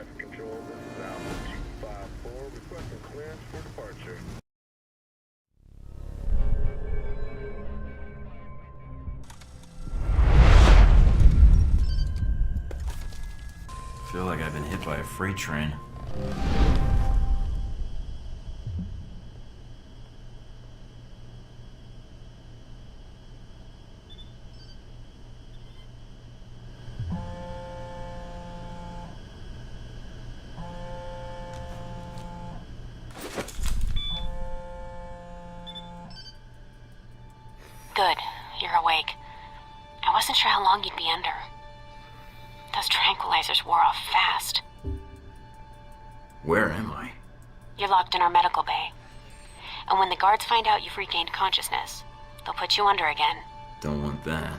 traffic control. This is Alpha 254 requesting clearance for departure. I feel like I've been hit by a freight train. Good. You're awake. I wasn't sure how long you'd be under. Those tranquilizers wore off fast. Where am I? You're locked in our medical bay. And when the guards find out you've regained consciousness, they'll put you under again. Don't want that.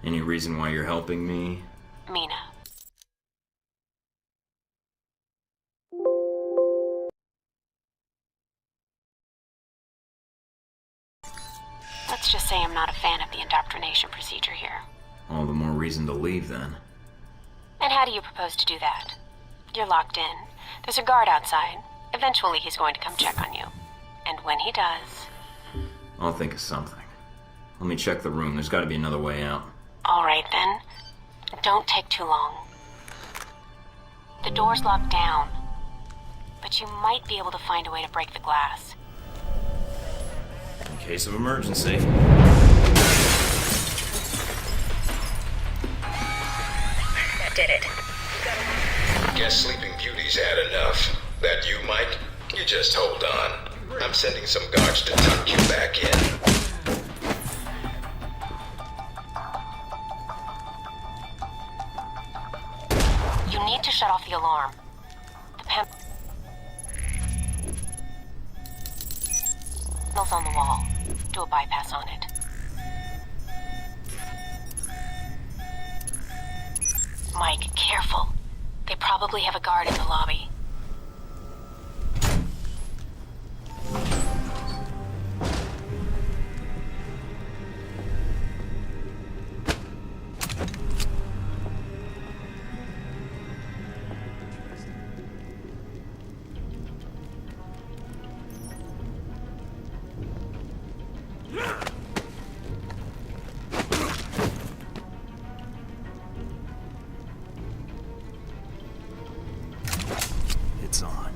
Any reason why you're helping me? Mina. Let's just say I'm not a fan of the indoctrination procedure here. All the more reason to leave, then. And how do you propose to do that? You're locked in. There's a guard outside. Eventually he's going to come check on you. And when he does... I'll think of something. Let me check the room. There's got to be another way out. All right, then. Don't take too long. The door's locked down, but you might be able to find a way to break the glass. In case of emergency. That did it. Guess Sleeping Beauty's had enough. That you, Mike? You just hold on. I'm sending some guards to tuck you back in. You need to shut off the alarm. The panel's on the wall. Do a bypass on it. Mike, careful. They probably have a guard in the lobby. It's on.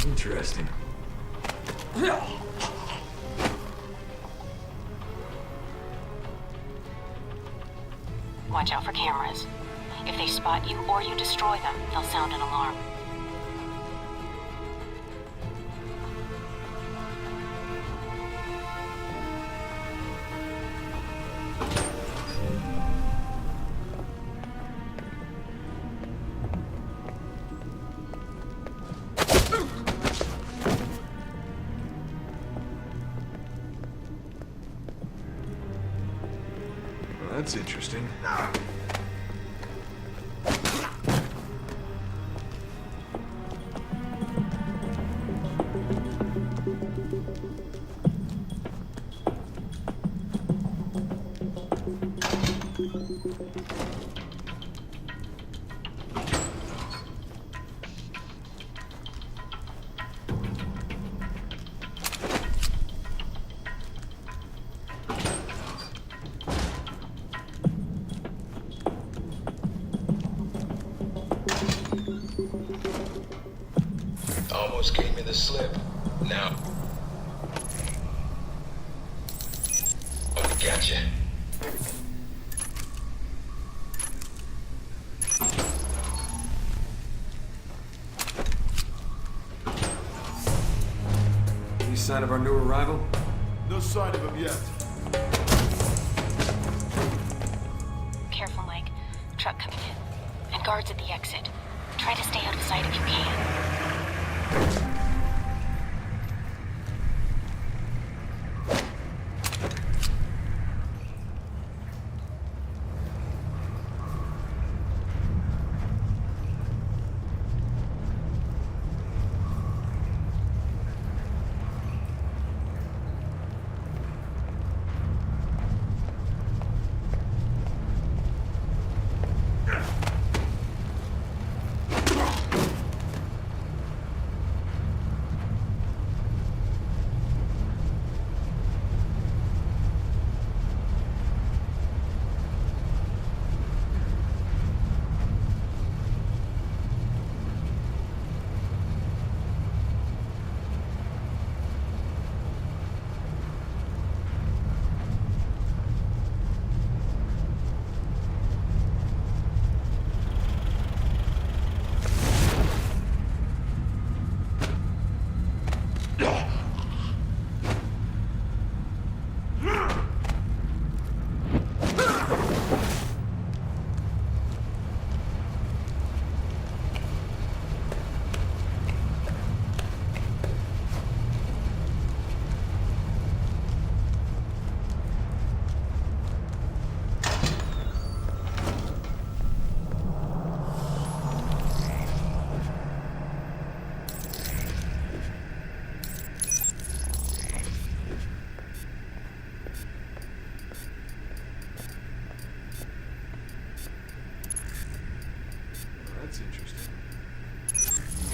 Interesting. Watch out for cameras. If they spot you or you destroy them, they'll sound an alarm. Well, that's interesting. Almost gave me the slip. Now. Oh, we got you. Any sign of our new arrival? No sign of him yet. Careful, Mike. Truck coming in. And guards at the exit. Try to stay out of sight if you can.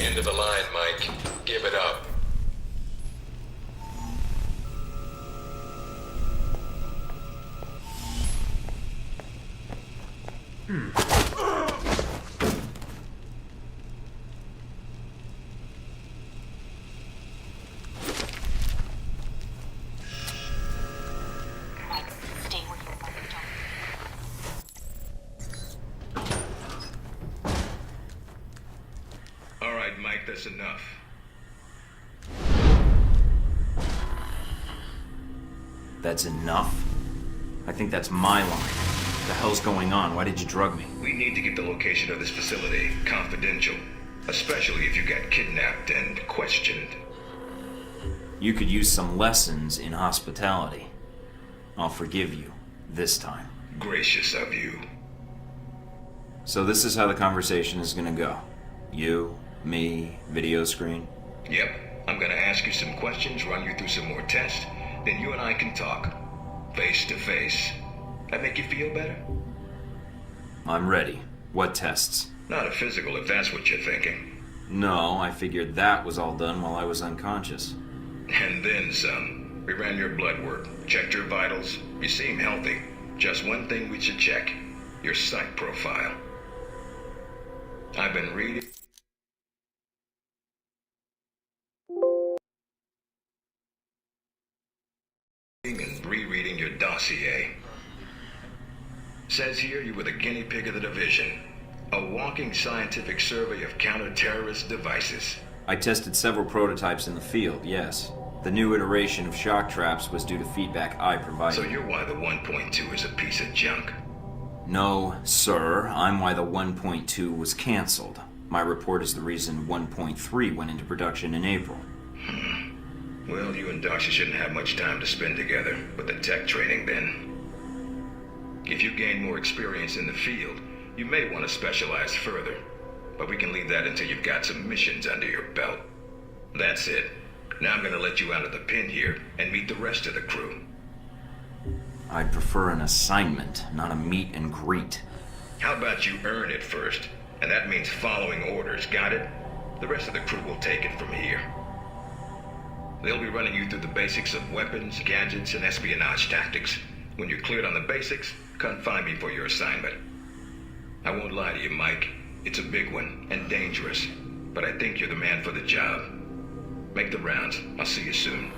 End of the line, Mike. Give it up. Mike, stay where you are. Don't. All right, Mike, that's enough. That's enough? I think that's my line. What the hell's going on? Why did you drug me? We need to get the location of this facility confidential, especially if you got kidnapped and questioned. You could use some lessons in hospitality. I'll forgive you. This time. Gracious of you. So this is how the conversation is gonna go. You, me, video screen. Yep, I'm gonna ask you some questions, run you through some more tests, then you and I can talk. Face to face. That make you feel better? I'm ready. What tests? Not a physical, if that's what you're thinking. No, I figured that was all done while I was unconscious. And then some. We ran your blood work, checked your vitals. You seem healthy. Just one thing we should check. Your psych profile. I've been reading and rereading your dossier. Says here you were the guinea pig of the division. A walking scientific survey of counter-terrorist devices. I tested several prototypes in the field, yes. The new iteration of shock traps was due to feedback I provided. So you're why the 1.2 is a piece of junk. No, sir. I'm why the 1.2 was canceled. My report is the reason 1.3 went into production in April. Well, you and Darcy shouldn't have much time to spend together with the tech training then. If you gain more experience in the field, you may want to specialize further. But we can leave that until you've got some missions under your belt. That's it. Now I'm gonna let you out of the pen here and meet the rest of the crew. I'd prefer an assignment, not a meet and greet. How about you earn it first? And that means following orders, got it? The rest of the crew will take it from here. They'll be running you through the basics of weapons, gadgets, and espionage tactics. When you're cleared on the basics, come find me for your assignment. I won't lie to you, Mike. It's a big one, and dangerous. But I think you're the man for the job. Make the rounds. I'll see you soon.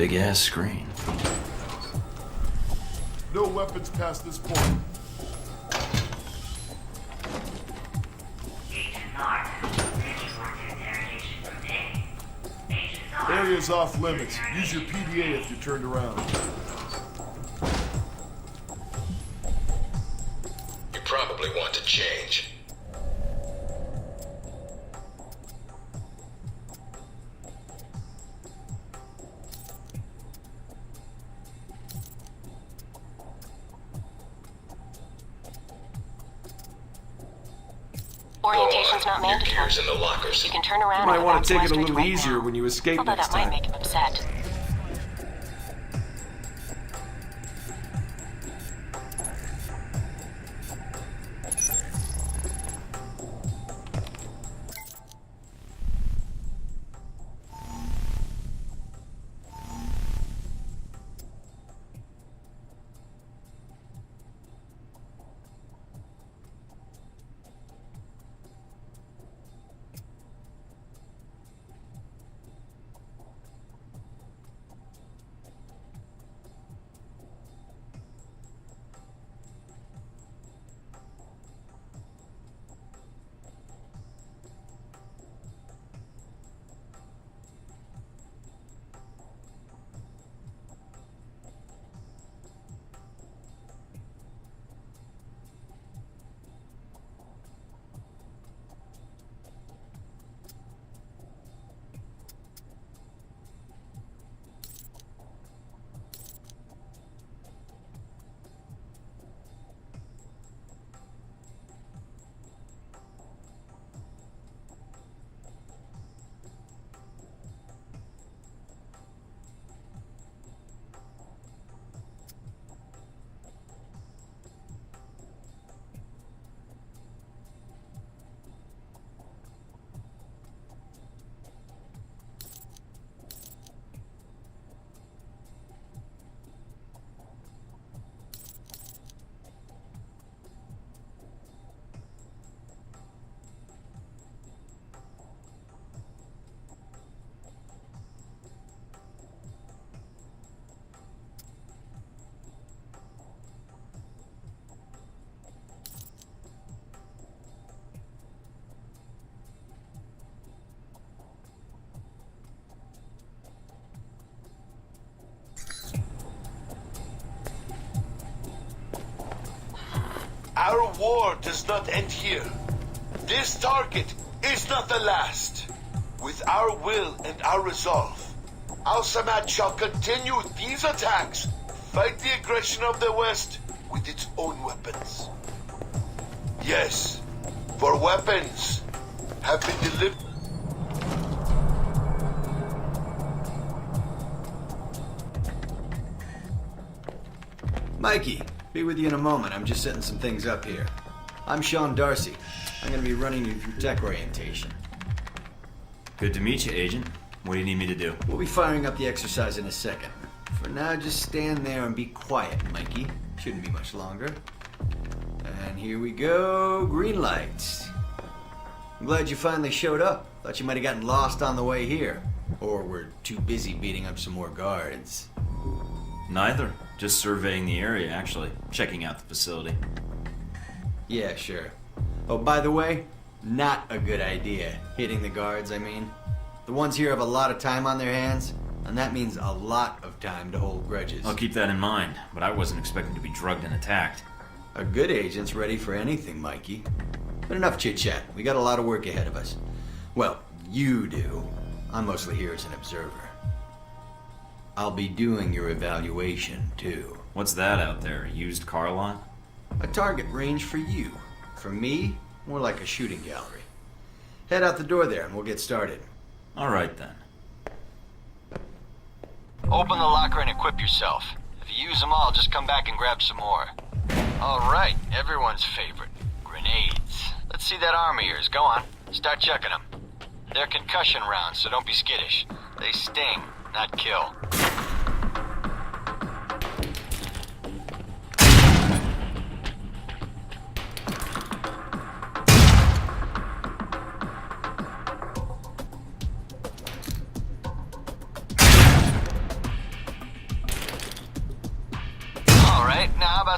Big ass screen. No weapons past this point. Area's off limits. Use your PDA if you're turned around. You probably want to change. Orientation's not Your mandatory. gear's in the lockers. You can turn around You might and want bounce to take it a westwards little right easier now. when you escape Although next that might time. make him upset. Our war does not end here. This target is not the last. With our will and our resolve, Al-Samad shall continue these attacks, fight the aggression of the West with its own weapons. Yes, for weapons have been delivered. Mikey, be with you in a moment. I'm just setting some things up here. I'm Sean Darcy. I'm gonna be running you through tech orientation. Good to meet you, Agent. What do you need me to do? We'll be firing up the exercise in a second. For now, just stand there and be quiet, Mikey. Shouldn't be much longer. And here we go. Green lights. I'm glad you finally showed up. Thought you might have gotten lost on the way here. Or were too busy beating up some more guards. Neither. Just surveying the area, actually. Checking out the facility. Yeah, sure. Oh, by the way, not a good idea. Hitting the guards, I mean. The ones here have a lot of time on their hands, and that means a lot of time to hold grudges. I'll keep that in mind, but I wasn't expecting to be drugged and attacked. A good agent's ready for anything, Mikey. But enough chit-chat. We got a lot of work ahead of us. Well, you do. I'm mostly here as an observer. I'll be doing your evaluation, too. What's that out there? A used car lot? A target range for you. For me, more like a shooting gallery. Head out the door there and we'll get started. Alright then. Open the locker and equip yourself. If you use them all, just come back and grab some more. Alright, everyone's favorite. Grenades. Let's see that arm of yours. Go on. Start checking them. They're concussion rounds, so don't be skittish. They sting, not kill.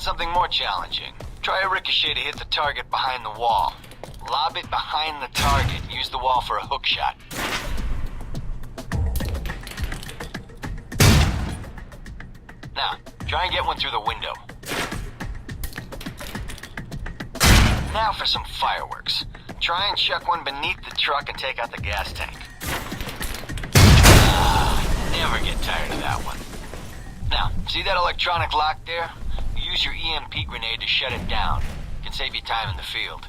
about something more challenging? Try a ricochet to hit the target behind the wall. Lob it behind the target and use the wall for a hook shot. Now, try and get one through the window. Now for some fireworks. Try and chuck one beneath the truck and take out the gas tank. Never get tired of that one. Now, see that electronic lock there? Use your EMP grenade to shut it down. It can save you time in the field.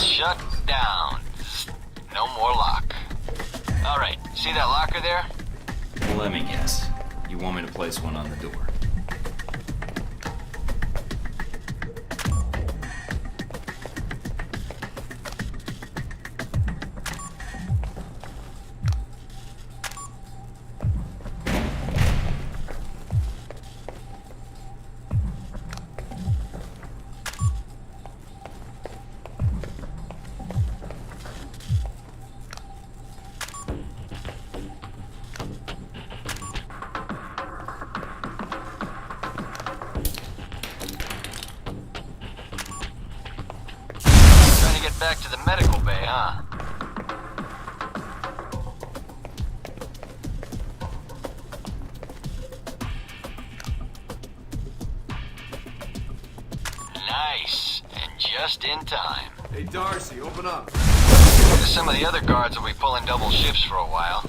Shut down. No more lock. Alright, see that locker there? Well, let me guess. You want me to place one on the door? Back to the medical bay, huh? Nice, and just in time. Hey, Darcy, open up. Some of the other guards will be pulling double shifts for a while.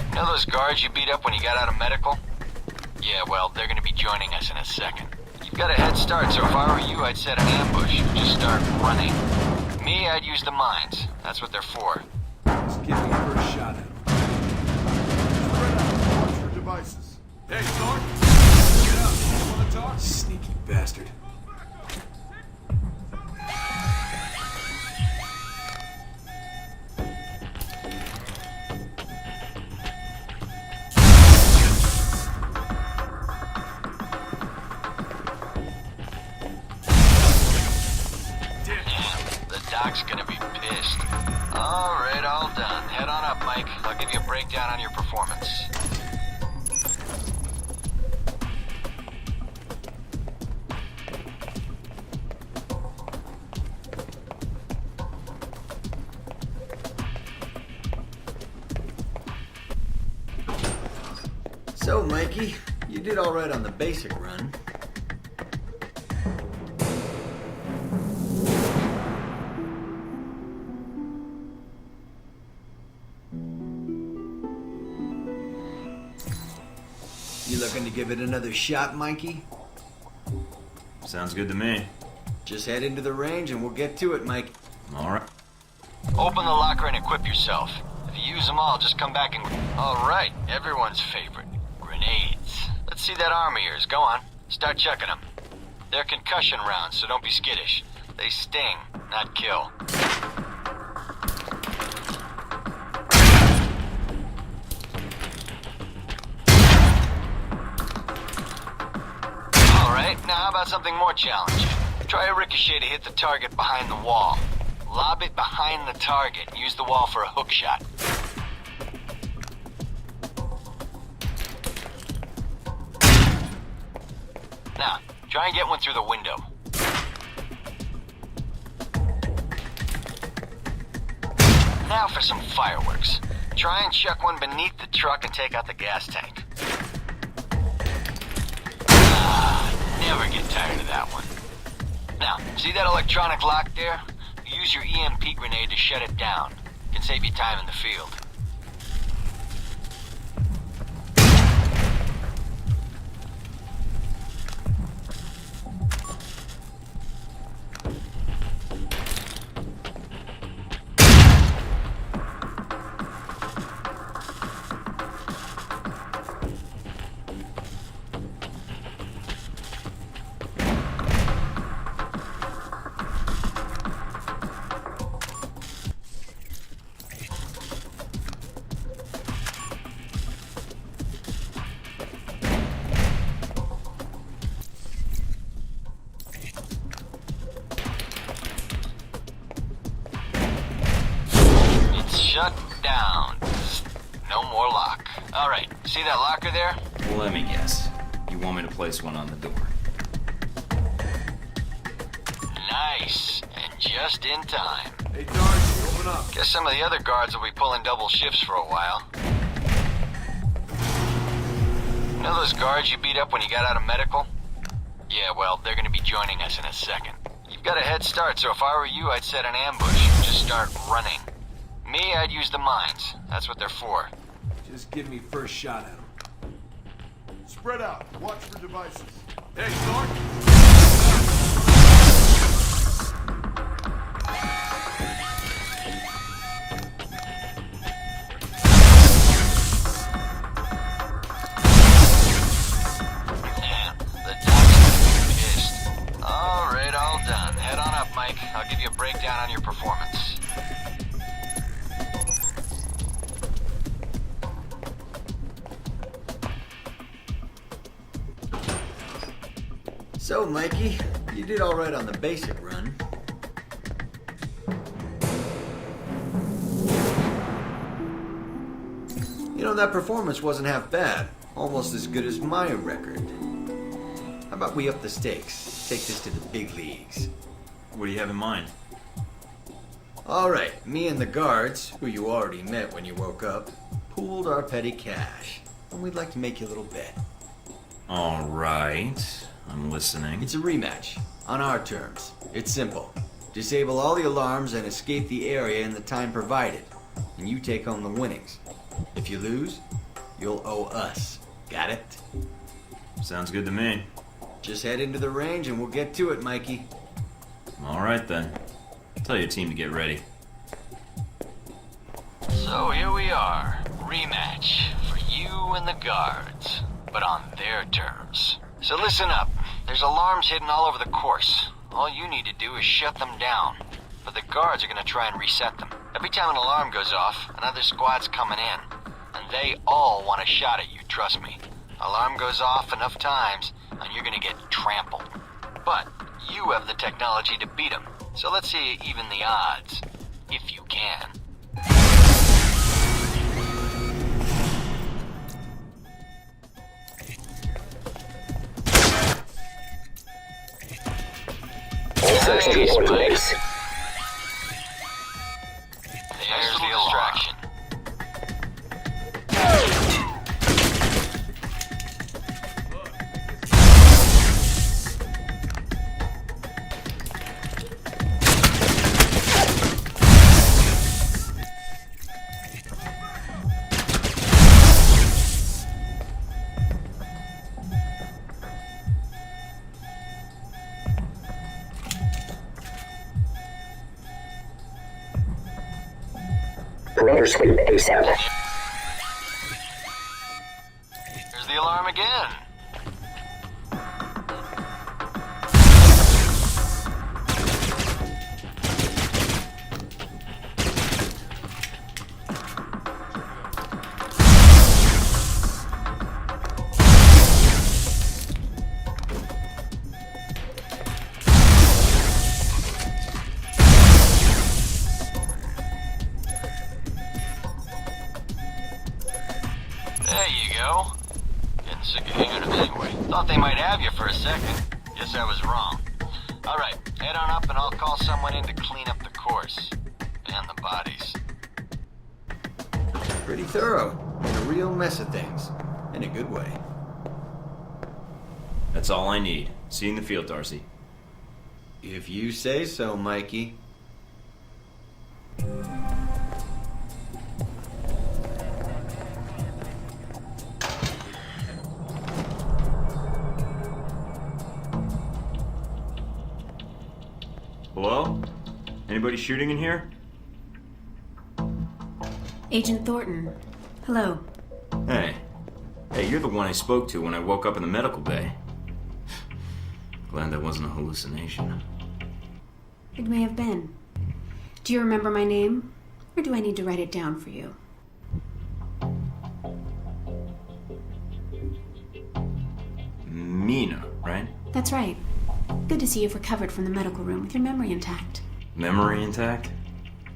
You know those guards you beat up when you got out of medical? Yeah, well, they're gonna be joining us in a second. You've got a head start, so if I were you, I'd set an ambush. Just start running. Me, I'd use the mines. That's what they're for. Just give me a first shot at him. Spread out. Watch your devices. Hey, Thorne! Get up. You wanna talk? Sneaky bastard. Doc's gonna be pissed. Alright, all done. Head on up, Mike. I'll give you a breakdown on your performance. So, Mikey, you did all right on the basic run. You looking to give it another shot, Mikey? Sounds good to me. Just head into the range and we'll get to it, Mike. All right. Open the locker and equip yourself. If you use them all, just come back and... Alright, everyone's favorite. Grenades. Let's see that arm of yours. Go on. Start checking them. They're concussion rounds, so don't be skittish. They sting, not kill. Alright, now how about something more challenging? Try a ricochet to hit the target behind the wall. Lob it behind the target and use the wall for a hook shot. Now, try and get one through the window. Now for some fireworks. Try and chuck one beneath the truck and take out the gas tank. Never get tired of that one. Now, see that electronic lock there? Use your EMP grenade to shut it down. It can save you time in the field. Alright, see that locker there? Well, let me guess. You want me to place one on the door? Nice, and just in time. Hey, Darcy, open up. Guess some of the other guards will be pulling double shifts for a while. You know those guards you beat up when you got out of medical? Yeah, well, they're gonna be joining us in a second. You've got a head start, so if I were you, I'd set an ambush and just start running. Me, I'd use the mines. That's what they're for. Just give me first shot at him. Spread out. Watch for devices. Hey, Thornton! Man, the doc's gonna be pissed. Alright, all done. Head on up, Mike. I'll give you a breakdown on your performance. So, Mikey, you did all right on the basic run. You know, that performance wasn't half bad. Almost as good as my record. How about we up the stakes? Take this to the big leagues. What do you have in mind? All right, me and the guards, who you already met when you woke up, pooled our petty cash. And we'd like to make you a little bet. All right. I'm listening. It's a rematch, on our terms. It's simple. Disable all the alarms and escape the area in the time provided, and you take home the winnings. If you lose, you'll owe us. Got it? Sounds good to me. Just head into the range and we'll get to it, Mikey. All right, then. Tell your team to get ready. So here we are. Rematch for you and the guards, but on their terms. So listen up. There's alarms hidden all over the course. All you need to do is shut them down. But the guards are going to try and reset them. Every time an alarm goes off, another squad's coming in. And they all want a shot at you, trust me. Alarm goes off enough times, and you're going to get trampled. But you have the technology to beat them. So let's see you even the odds. If you can. Nice, Mike. There's the distraction. Perimeter sweep ASAP. There's the alarm again. There you go. Getting sick of hearing it anyway. Thought they might have you for a second. Guess I was wrong. Alright, head on up and I'll call someone in to clean up the course. And the bodies. Pretty thorough. A real mess of things. In a good way. That's all I need. See you in the field, Darcy. If you say so, Mikey. Hello? Anybody shooting in here? Agent Thornton. Hello. Hey. Hey, you're the one I spoke to when I woke up in the medical bay. Glad that wasn't a hallucination. It may have been. Do you remember my name? Or do I need to write it down for you? Mina, right? That's right. Good to see you've recovered from the medical room with your memory intact. Memory intact?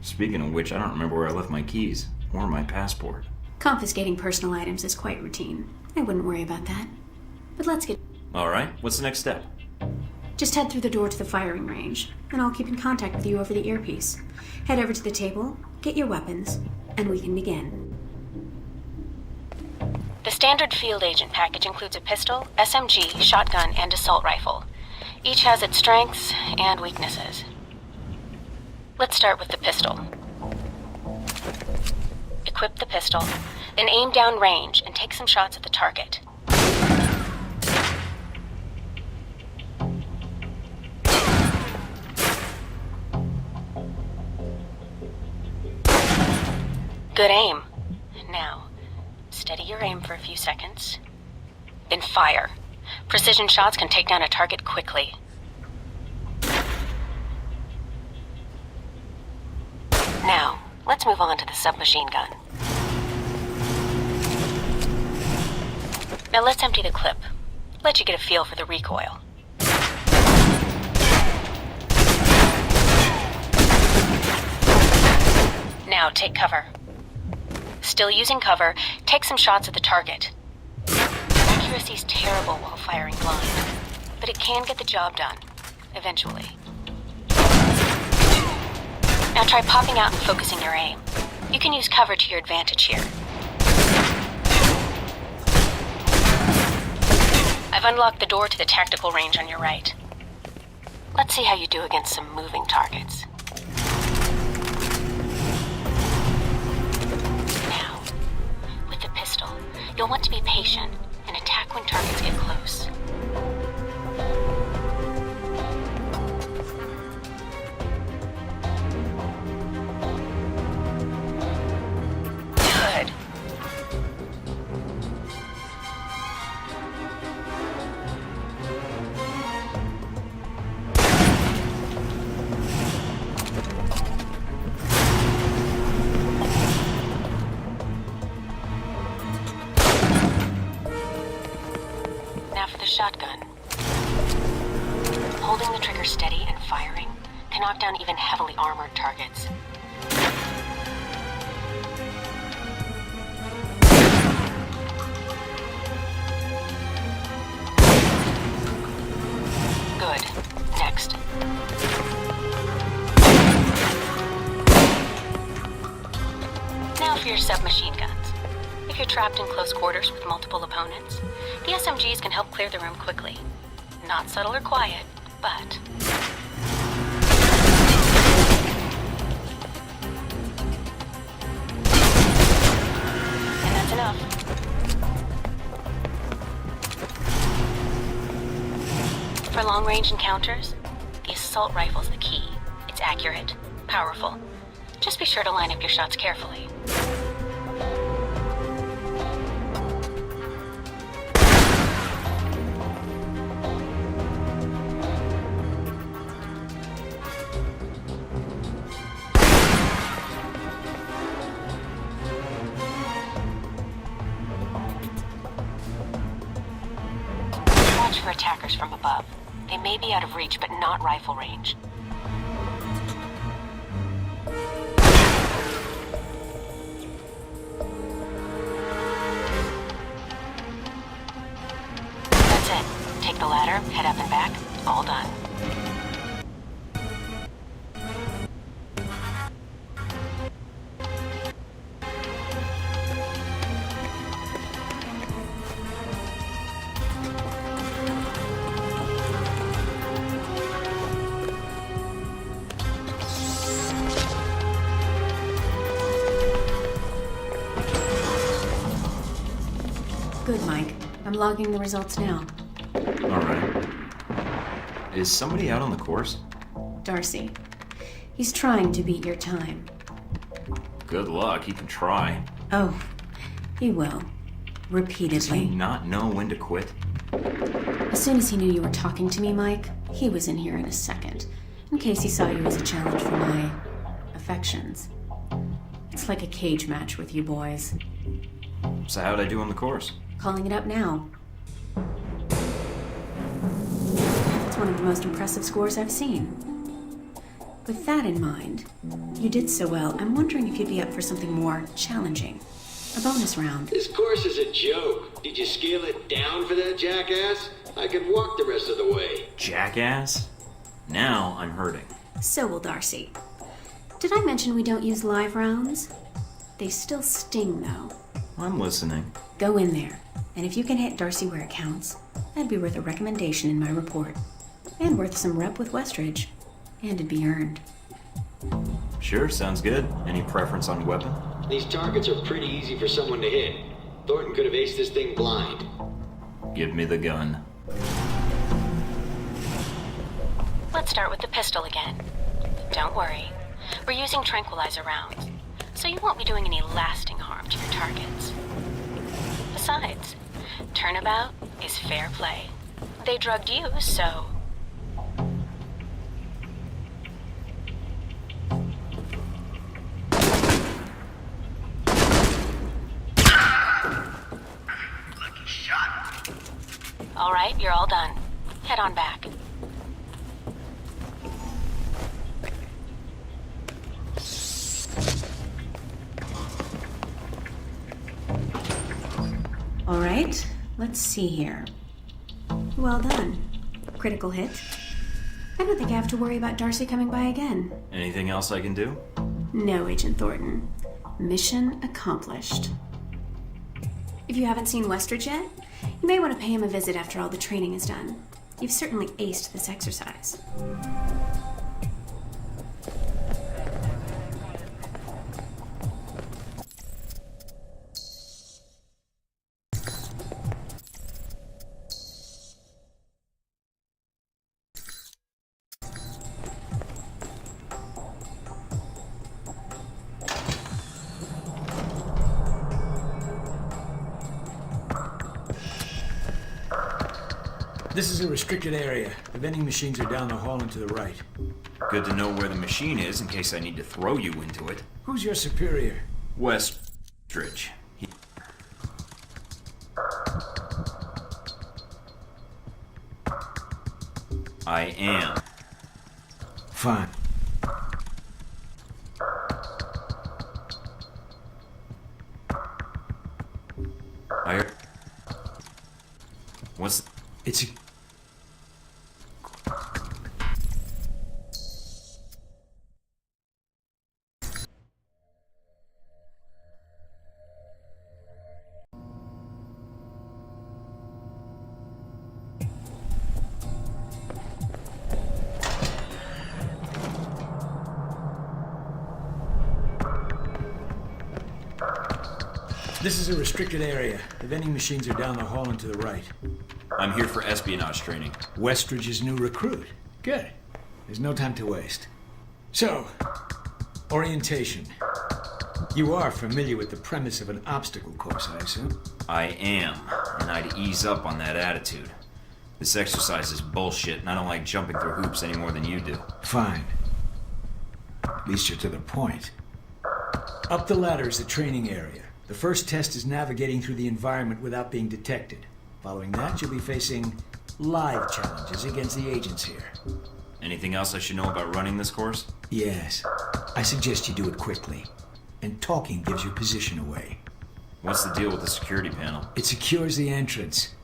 Speaking of which, I don't remember where I left my keys or my passport. Confiscating personal items is quite routine. I wouldn't worry about that. But let's get... Alright, what's the next step? Just head through the door to the firing range, and I'll keep in contact with you over the earpiece. Head over to the table, get your weapons, and we can begin. The standard field agent package includes a pistol, SMG, shotgun, and assault rifle. Each has its strengths and weaknesses. Let's start with the pistol. Equip the pistol, then aim down range and take some shots at the target. Good aim. Now, steady your aim for a few seconds. Then fire. Precision shots can take down a target quickly. Now, let's move on to the submachine gun. Now let's empty the clip. Let you get a feel for the recoil. Now take cover. Still using cover, take some shots at the target. Accuracy's terrible while firing blind, but it can get the job done, eventually. Now try popping out and focusing your aim. You can use cover to your advantage here. I've unlocked the door to the tactical range on your right. Let's see how you do against some moving targets. Now, with the pistol, you'll want to be patient and attack when targets get close. Good. Now for the shotgun. Holding the trigger steady and firing can knock down even heavily armored targets. Good. Next. Now for your submachine guns. If you're trapped in close quarters with multiple opponents, the SMGs can help clear the room quickly. Not subtle or quiet, but... And that's enough. For long-range encounters, the assault rifle's the key. It's accurate, powerful. Just be sure to line up your shots carefully. Watch for attackers from above. They may be out of reach, but not rifle range. That's it. Take the ladder, head up and back. All done. Good, Mike. I'm logging the results now. Alright. Is somebody out on the course? Darcy. He's trying to beat your time. Good luck, he can try. Oh, he will. Does he Repeatedly. not know when to quit? As soon as he knew you were talking to me, Mike, he was in here in a second, in case he saw you as a challenge for my affections. It's like a cage match with you boys. So how'd I do on the course? Calling it up now. It's one of the most impressive scores I've seen. With that in mind, you did so well, I'm wondering if you'd be up for something more challenging. A bonus round. This course is a joke. Did you scale it down for that jackass? I could walk the rest of the way. Jackass? Now I'm hurting. So will Darcy. Did I mention we don't use live rounds? They still sting, though. I'm listening. Go in there, and if you can hit Darcy where it counts, that'd be worth a recommendation in my report. And worth some rep with Westridge. And it'd be earned. Sure, sounds good. Any preference on weapon? These targets are pretty easy for someone to hit. Thornton could have aced this thing blind. Give me the gun. Let's start with the pistol again. Don't worry. We're using tranquilizer rounds, so you won't be doing any lasting harm to your targets. Besides, turnabout is fair play. They drugged you, so... Lucky shot. All right, you're all done. Head on back. All right, let's see here. Well done. Critical hit. I don't think I have to worry about Darcy coming by again. Anything else I can do? No, Agent Thornton. Mission accomplished. If you haven't seen Westridge yet, you may want to pay him a visit after all the training is done. You've certainly aced this exercise. This is a restricted area. The vending machines are down the hall and to the right. Good to know where the machine is in case I need to throw you into it. Who's your superior? Westridge. I am. Fine. What's... It's a... This is a restricted area. The vending machines are down the hall and to the right. I'm here for espionage training. Westridge's new recruit. Good. There's no time to waste. So, orientation. You are familiar with the premise of an obstacle course, I assume? I am, and I'd ease up on that attitude. This exercise is bullshit, and I don't like jumping through hoops any more than you do. Fine. At least you're to the point. Up the ladder is the training area. The first test is navigating through the environment without being detected. Following that, you'll be facing live challenges against the agents here. Anything else I should know about running this course? Yes. I suggest you do it quickly. And talking gives your position away. What's the deal with the security panel? It secures the entrance.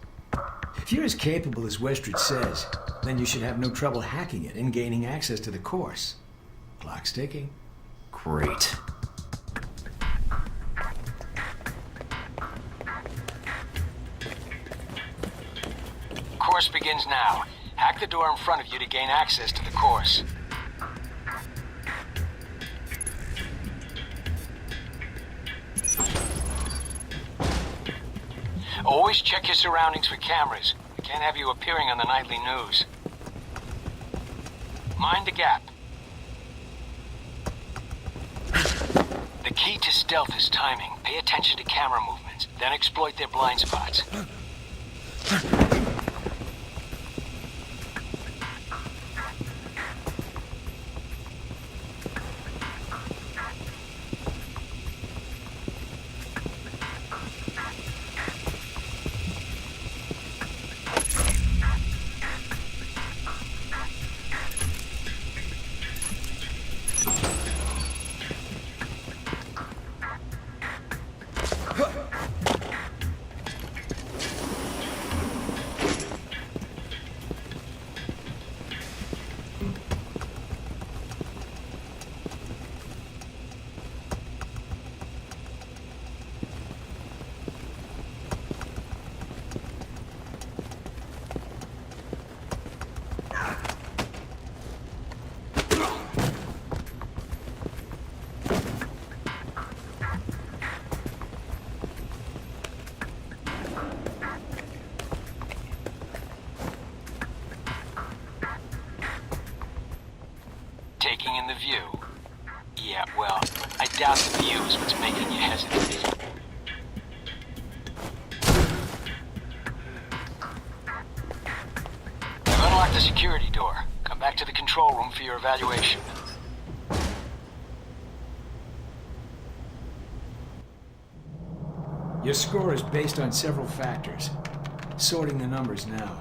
If you're as capable as Westridge says, then you should have no trouble hacking it and gaining access to the course. Clock's ticking. Great. Course begins now. Hack the door in front of you to gain access to the course. Always check your surroundings for cameras. We can't have you appearing on the nightly news. Mind the gap. The key to stealth is timing. Pay attention to camera movements, then exploit their blind spots. the view? Yeah, well, I doubt the view is what's making you hesitate. I've unlocked the security door. Come back to the control room for your evaluation. Your score is based on several factors. Sorting the numbers now.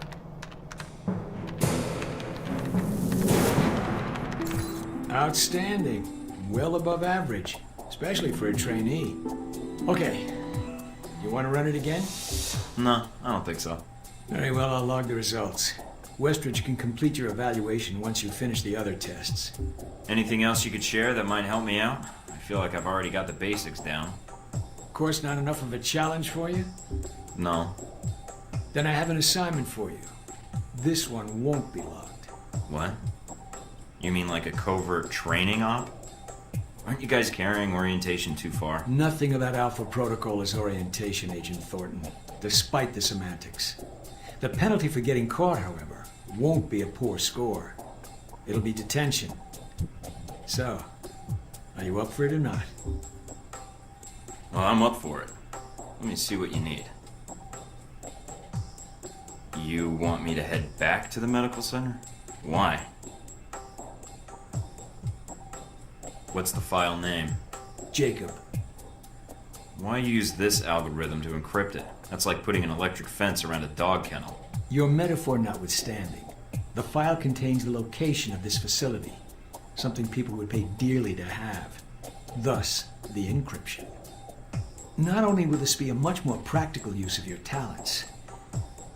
Outstanding. Well above average, especially for a trainee. Okay. You want to run it again? No, I don't think so. Very well, I'll log the results. Westridge can complete your evaluation once you finish the other tests. Anything else you could share that might help me out? I feel like I've already got the basics down. Of course, not enough of a challenge for you? No. Then I have an assignment for you. This one won't be logged. What? You mean like a covert training op? Aren't you guys carrying orientation too far? Nothing about Alpha Protocol is orientation, Agent Thornton, despite the semantics. The penalty for getting caught, however, won't be a poor score. It'll be detention. So, are you up for it or not? Well, I'm up for it. Let me see what you need. You want me to head back to the medical center? Why? What's the file name? Jacob. Why use this algorithm to encrypt it? That's like putting an electric fence around a dog kennel. Your metaphor notwithstanding, the file contains the location of this facility, something people would pay dearly to have. Thus, the encryption. Not only will this be a much more practical use of your talents,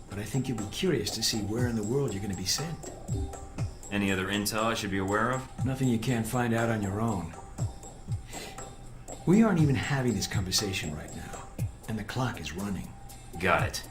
but I think you'll be curious to see where in the world you're going to be sent. Any other intel I should be aware of? Nothing you can't find out on your own. We aren't even having this conversation right now, and the clock is running. Got it.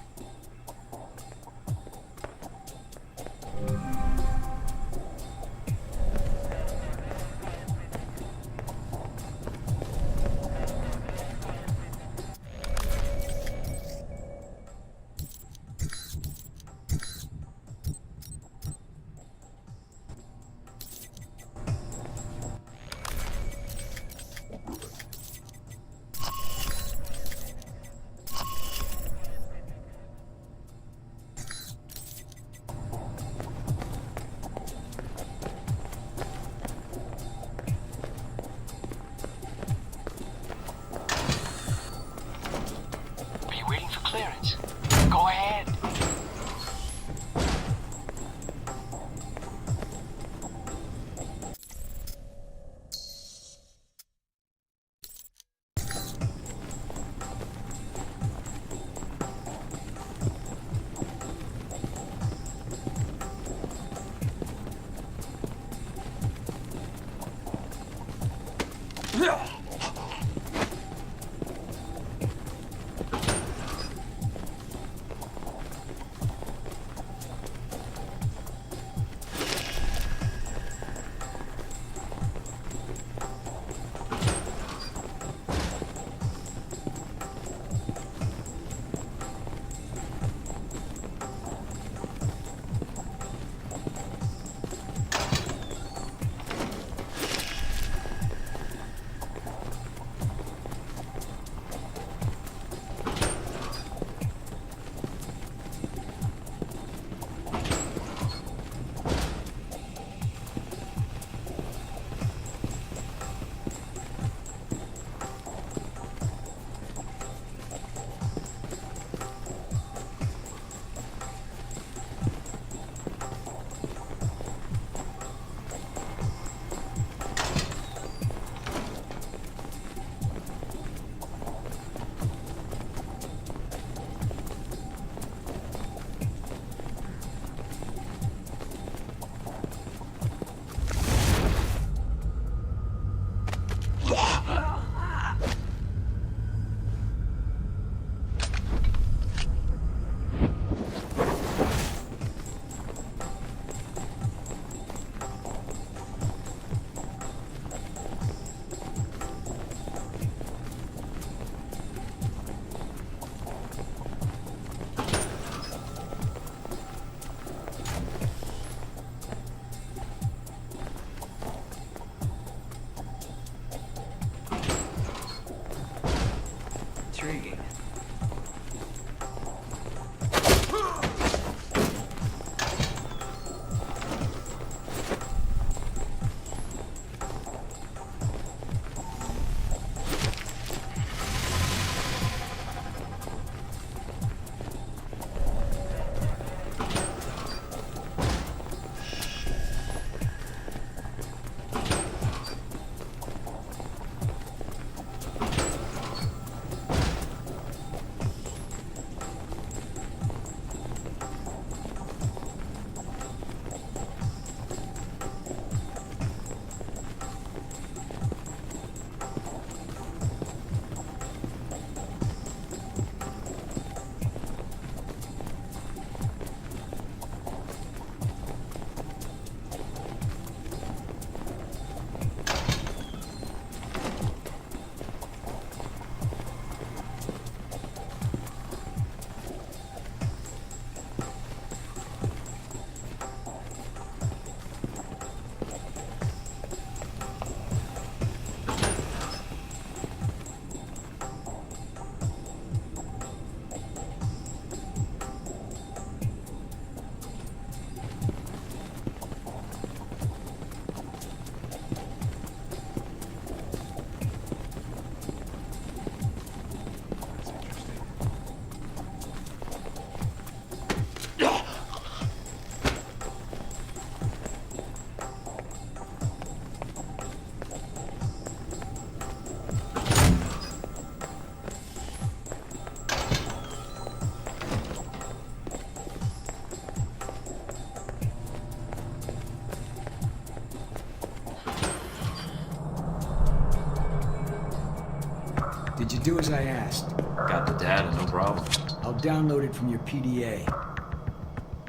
Do as I asked. Got the data, no problem. I'll download it from your PDA.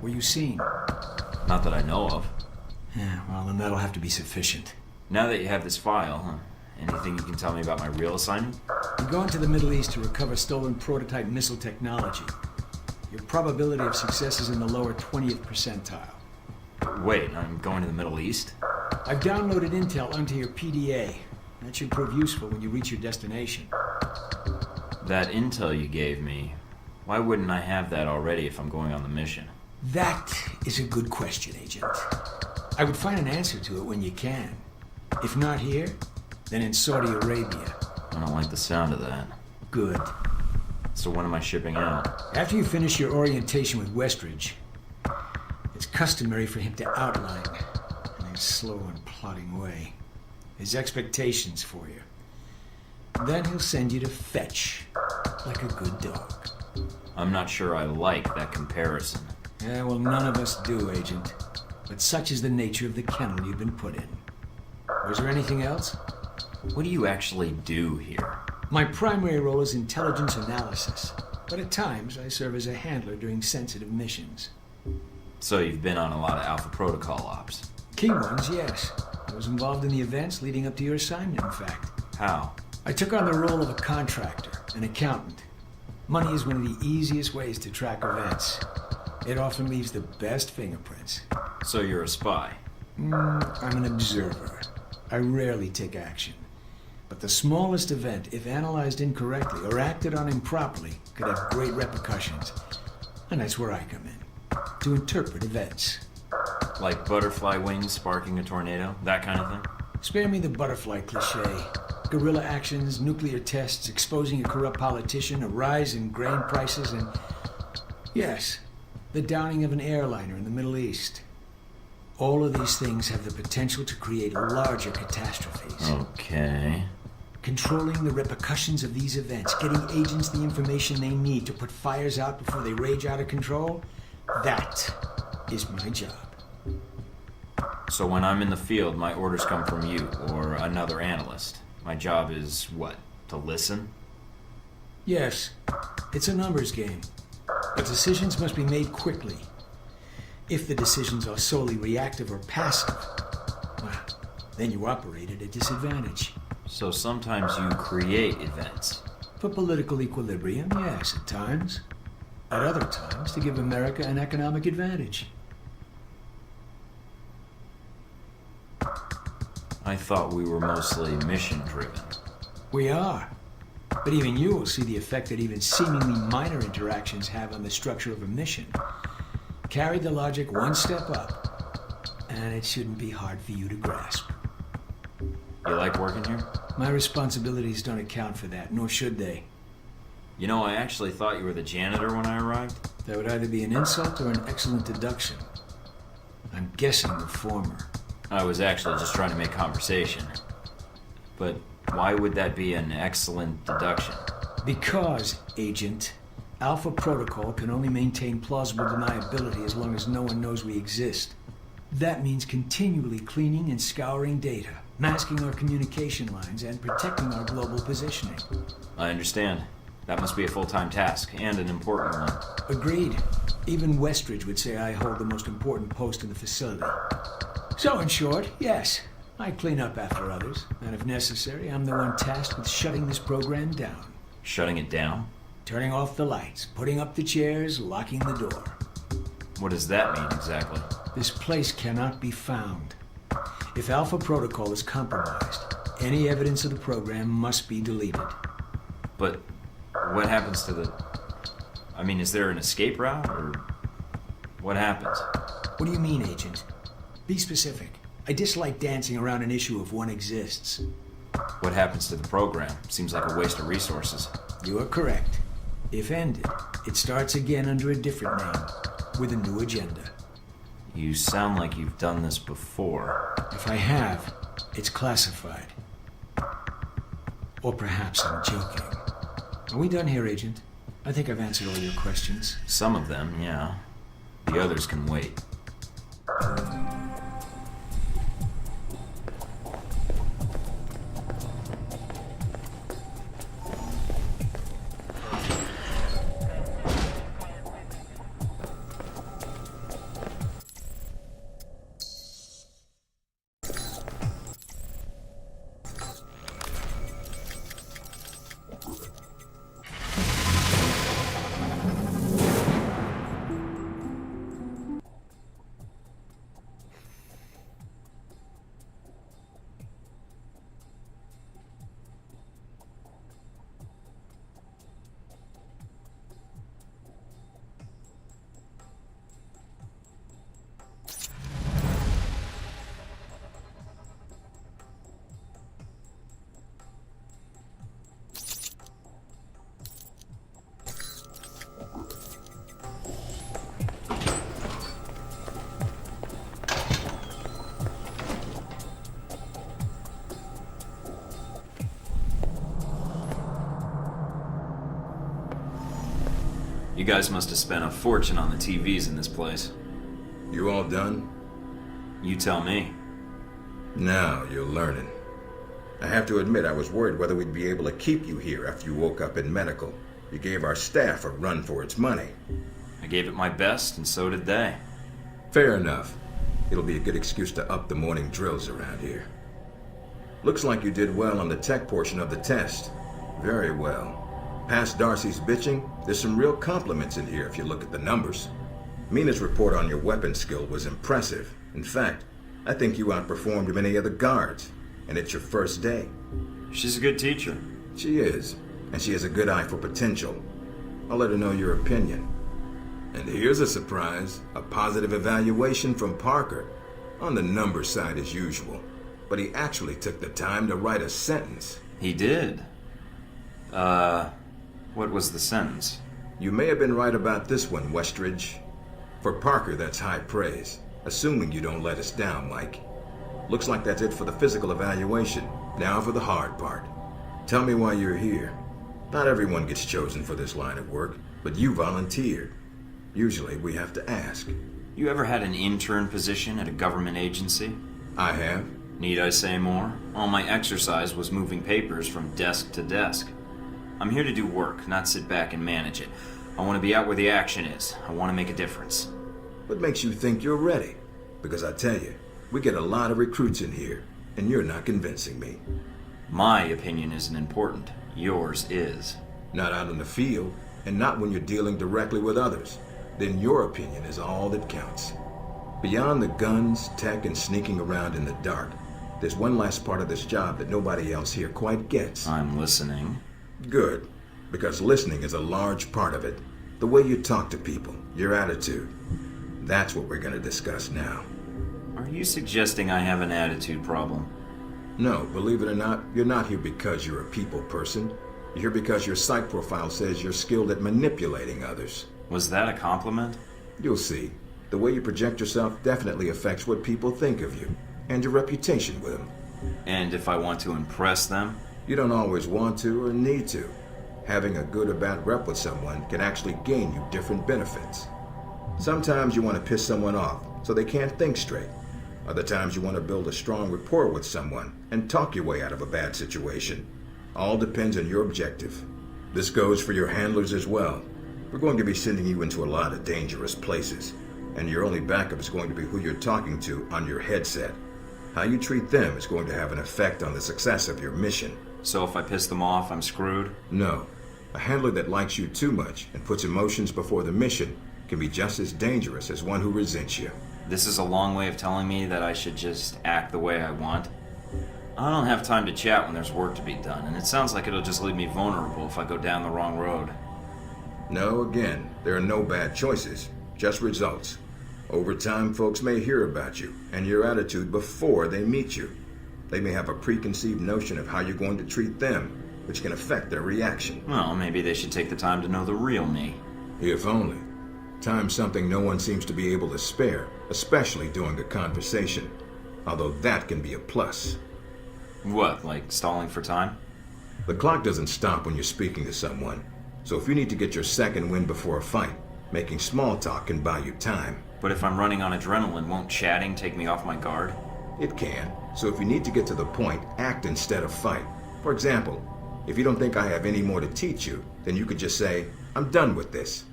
Were you seen? Not that I know of. Yeah, well, then that'll have to be sufficient. Now that you have this file, anything you can tell me about my real assignment? You're going to the Middle East to recover stolen prototype missile technology. Your probability of success is in the lower 20th percentile. Wait, I'm going to the Middle East? I've downloaded intel onto your PDA. That should prove useful when you reach your destination. That intel you gave me, why wouldn't I have that already if I'm going on the mission? That is a good question, Agent. I would find an answer to it when you can. If not here, then in Saudi Arabia. I don't like the sound of that. Good. So when am I shipping out? After you finish your orientation with Westridge, it's customary for him to outline, in a slow and plodding way, his expectations for you. Then he'll send you to fetch, like a good dog. I'm not sure I like that comparison. Yeah, well, none of us do, Agent. But such is the nature of the kennel you've been put in. Was there anything else? What do you actually do here? My primary role is intelligence analysis, but at times I serve as a handler during sensitive missions. So you've been on a lot of Alpha Protocol ops? Key ones, yes. I was involved in the events leading up to your assignment, in fact. How? I took on the role of a contractor, an accountant. Money is one of the easiest ways to track events. It often leaves the best fingerprints. So you're a spy? I'm an observer. I rarely take action. But the smallest event, if analyzed incorrectly or acted on improperly, could have great repercussions. And that's where I come in, to interpret events. Like butterfly wings sparking a tornado? That kind of thing? Spare me the butterfly cliché. Guerrilla actions, nuclear tests, exposing a corrupt politician, a rise in grain prices, and... yes, the downing of an airliner in the Middle East. All of these things have the potential to create larger catastrophes. Okay. Controlling the repercussions of these events, getting agents the information they need to put fires out before they rage out of control, that is my job. So when I'm in the field, my orders come from you, or another analyst. My job is, what, to listen? Yes, it's a numbers game. But decisions must be made quickly. If the decisions are solely reactive or passive, well, then you operate at a disadvantage. So sometimes you create events. For political equilibrium, yes, at times. At other times, to give America an economic advantage. I thought we were mostly mission-driven. We are. But even you will see the effect that even seemingly minor interactions have on the structure of a mission. Carry the logic one step up, and it shouldn't be hard for you to grasp. You like working here? My responsibilities don't account for that, nor should they. You know, I actually thought you were the janitor when I arrived. That would either be an insult or an excellent deduction. I'm guessing the former. I was actually just trying to make conversation. But why would that be an excellent deduction? Because, Agent, Alpha Protocol can only maintain plausible deniability as long as no one knows we exist. That means continually cleaning and scouring data, masking our communication lines, and protecting our global positioning. I understand. That must be a full-time task, and an important one. Agreed. Even Westridge would say I hold the most important post in the facility. So, in short, yes, I clean up after others, and if necessary, I'm the one tasked with shutting this program down. Shutting it down? Turning off the lights, putting up the chairs, locking the door. What does that mean, exactly? This place cannot be found. If Alpha Protocol is compromised, any evidence of the program must be deleted. But what happens to the... I mean, is there an escape route, or what happens? What do you mean, Agent? Be specific. I dislike dancing around an issue if one exists. What happens to the program? Seems like a waste of resources. You are correct. If ended, it starts again under a different name, with a new agenda. You sound like you've done this before. If I have, it's classified. Or perhaps I'm joking. Are we done here, Agent? I think I've answered all your questions. Some of them, yeah. The others can wait. guys must have spent a fortune on the TVs in this place. You all done? You tell me. Now you're learning. I have to admit I was worried whether we'd be able to keep you here after you woke up in medical. You gave our staff a run for its money. I gave it my best, and so did they. Fair enough. It'll be a good excuse to up the morning drills around here. Looks like you did well on the tech portion of the test. Very well. Past Darcy's bitching, there's some real compliments in here if you look at the numbers. Mina's report on your weapon skill was impressive. In fact, I think you outperformed many of the guards. And it's your first day. She's a good teacher. She is. And she has a good eye for potential. I'll let her know your opinion. And here's a surprise. A positive evaluation from Parker. On the number side as usual. But he actually took the time to write a sentence. He did. What was the sentence? You may have been right about this one, Westridge. For Parker, that's high praise. Assuming you don't let us down, Mike. Looks like that's it for the physical evaluation. Now for the hard part. Tell me why you're here. Not everyone gets chosen for this line of work, but you volunteered. Usually we have to ask. You ever had an intern position at a government agency? I have. Need I say more? All my exercise was moving papers from desk to desk. I'm here to do work, not sit back and manage it. I want to be out where the action is. I want to make a difference. What makes you think you're ready? Because I tell you, we get a lot of recruits in here, and you're not convincing me. My opinion isn't important. Yours is. Not out in the field, and not when you're dealing directly with others. Then your opinion is all that counts. Beyond the guns, tech, and sneaking around in the dark, there's one last part of this job that nobody else here quite gets. I'm listening. Good, because listening is a large part of it. The way you talk to people, your attitude. That's what we're going to discuss now. Are you suggesting I have an attitude problem? No, believe it or not, you're not here because you're a people person. You're here because your psych profile says you're skilled at manipulating others. Was that a compliment? You'll see. The way you project yourself definitely affects what people think of you, and your reputation with them. And if I want to impress them? You don't always want to or need to. Having a good or bad rep with someone can actually gain you different benefits. Sometimes you want to piss someone off so they can't think straight. Other times you want to build a strong rapport with someone and talk your way out of a bad situation. All depends on your objective. This goes for your handlers as well. We're going to be sending you into a lot of dangerous places, and your only backup is going to be who you're talking to on your headset. How you treat them is going to have an effect on the success of your mission. So if I piss them off, I'm screwed? No. A handler that likes you too much and puts emotions before the mission can be just as dangerous as one who resents you. This is a long way of telling me that I should just act the way I want. I don't have time to chat when there's work to be done, and it sounds like it'll just leave me vulnerable if I go down the wrong road. No, again, there are no bad choices, just results. Over time, folks may hear about you and your attitude before they meet you. They may have a preconceived notion of how you're going to treat them, which can affect their reaction. Well, maybe they should take the time to know the real me. If only. Time's something no one seems to be able to spare, especially during a conversation. Although that can be a plus. What, like stalling for time? The clock doesn't stop when you're speaking to someone. So if you need to get your second win before a fight, making small talk can buy you time. But if I'm running on adrenaline, won't chatting take me off my guard? It can. So if you need to get to the point, act instead of fight. For example, if you don't think I have any more to teach you, then you could just say, I'm done with this.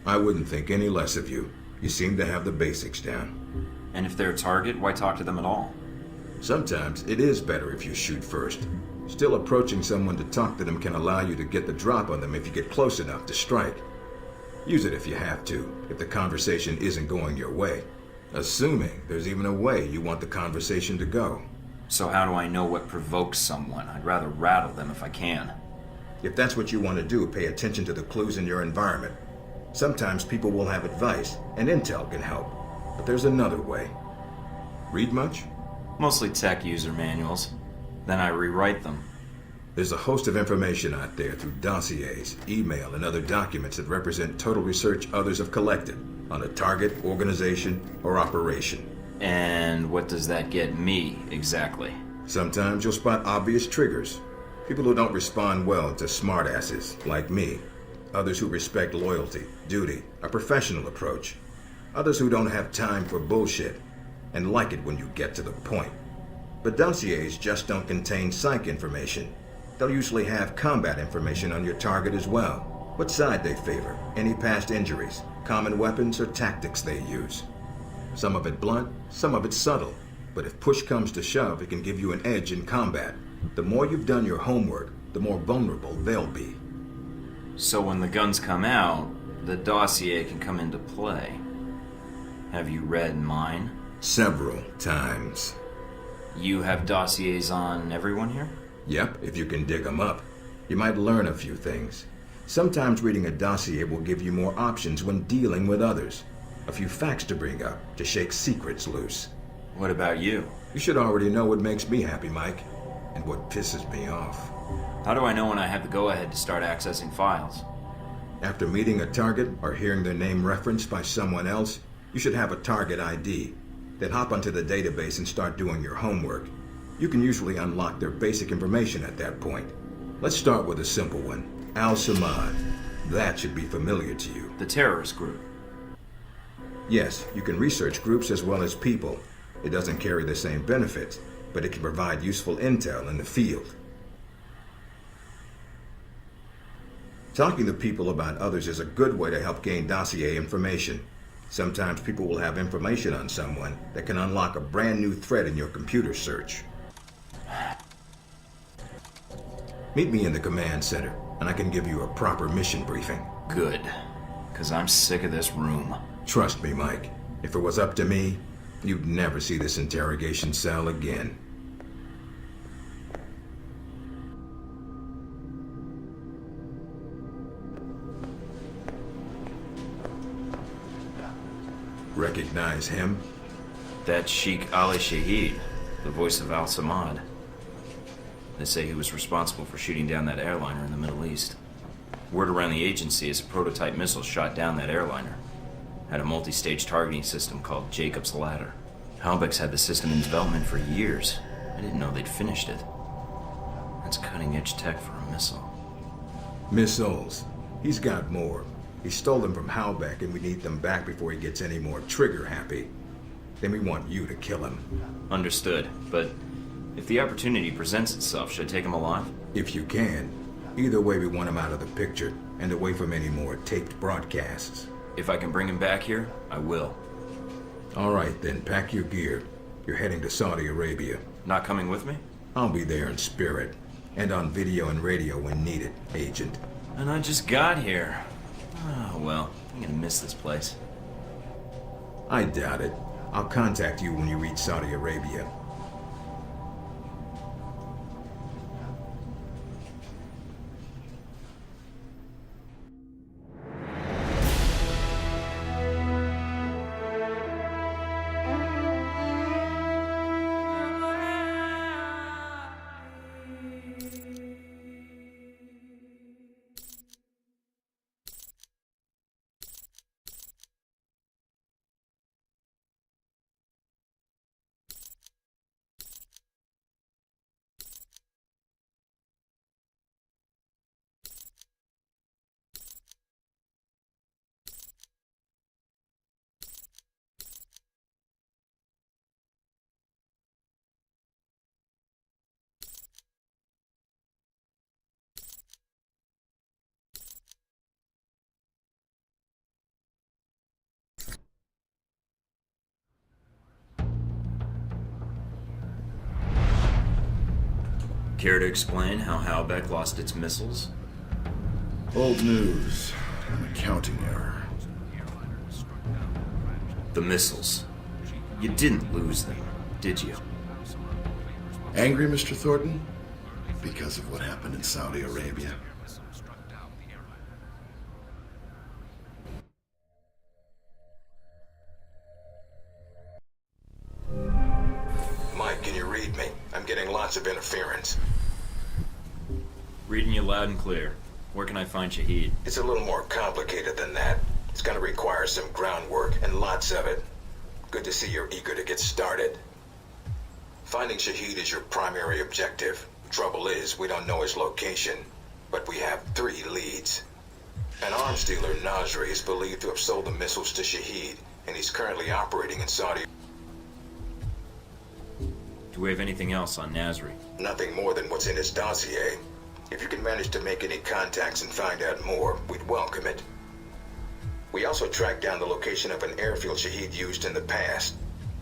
I wouldn't think any less of you. You seem to have the basics down. And if they're a target, why talk to them at all? Sometimes it is better if you shoot first. Still, approaching someone to talk to them can allow you to get the drop on them if you get close enough to strike. Use it if you have to, if the conversation isn't going your way. Assuming there's even a way you want the conversation to go. So how do I know what provokes someone? I'd rather rattle them if I can. If that's what you want to do, pay attention to the clues in your environment. Sometimes people will have advice, and intel can help. But there's another way. Read much? Mostly tech user manuals. Then I rewrite them. There's a host of information out there through dossiers, email, and other documents that represent total research others have collected on a target, organization, or operation. And what does that get me, exactly? Sometimes you'll spot obvious triggers. People who don't respond well to smartasses, like me. Others who respect loyalty, duty, a professional approach. Others who don't have time for bullshit and like it when you get to the point. But dossiers just don't contain psych information. They'll usually have combat information on your target as well. What side they favor, any past injuries, common weapons or tactics they use. Some of it blunt, some of it subtle. But if push comes to shove, it can give you an edge in combat. The more you've done your homework, the more vulnerable they'll be. So when the guns come out, the dossier can come into play. Have you read mine? Several times. You have dossiers on everyone here? Yep, if you can dig them up. You might learn a few things. Sometimes reading a dossier will give you more options when dealing with others. A few facts to bring up, to shake secrets loose. What about you? You should already know what makes me happy, Mike, and what pisses me off. How do I know when I have the go-ahead to start accessing files? After meeting a target or hearing their name referenced by someone else, you should have a target ID. Then hop onto the database and start doing your homework. You can usually unlock their basic information at that point. Let's start with a simple one. Al-Samad. That should be familiar to you. The terrorist group. Yes, you can research groups as well as people. It doesn't carry the same benefits, but it can provide useful intel in the field. Talking to people about others is a good way to help gain dossier information. Sometimes people will have information on someone that can unlock a brand new thread in your computer search. Meet me in the command center, and I can give you a proper mission briefing. Good, because I'm sick of this room. Trust me, Mike. If it was up to me, you'd never see this interrogation cell again. Recognize him? That's Sheikh Ali Shahid, the voice of Al-Samad. They say he was responsible for shooting down that airliner in the Middle East. Word around the agency is a prototype missile shot down that airliner. Had a multi-stage targeting system called Jacob's Ladder. Halbeck's had the system in development for years. I didn't know they'd finished it. That's cutting-edge tech for a missile. Missiles. He's got more. He stole them from Halbeck, and we need them back before he gets any more trigger-happy. Then we want you to kill him. Understood, but if the opportunity presents itself, should I take him alive? If you can. Either way, we want him out of the picture, and away from any more taped broadcasts. If I can bring him back here, I will. All right, then, pack your gear. You're heading to Saudi Arabia. Not coming with me? I'll be there in spirit, and on video and radio when needed, Agent. And I just got here. Oh, well, I'm gonna miss this place. I doubt it. I'll contact you when you reach Saudi Arabia. Care to explain how Halbeck lost its missiles? Old news. An accounting error. The missiles. You didn't lose them, did you? Angry, Mr. Thornton? Because of what happened in Saudi Arabia. Mike, can you read me? I'm getting lots of interference. Reading you loud and clear. Where can I find Shahid? It's a little more complicated than that. It's gonna require some groundwork, and lots of it. Good to see you're eager to get started. Finding Shahid is your primary objective. Trouble is, we don't know his location, but we have 3 leads. An arms dealer, Nasri, is believed to have sold the missiles to Shahid, and he's currently operating in Saudi. Do we have anything else on Nasri? Nothing more than what's in his dossier. If you can manage to make any contacts and find out more, we'd welcome it. We also tracked down the location of an airfield Shahid used in the past.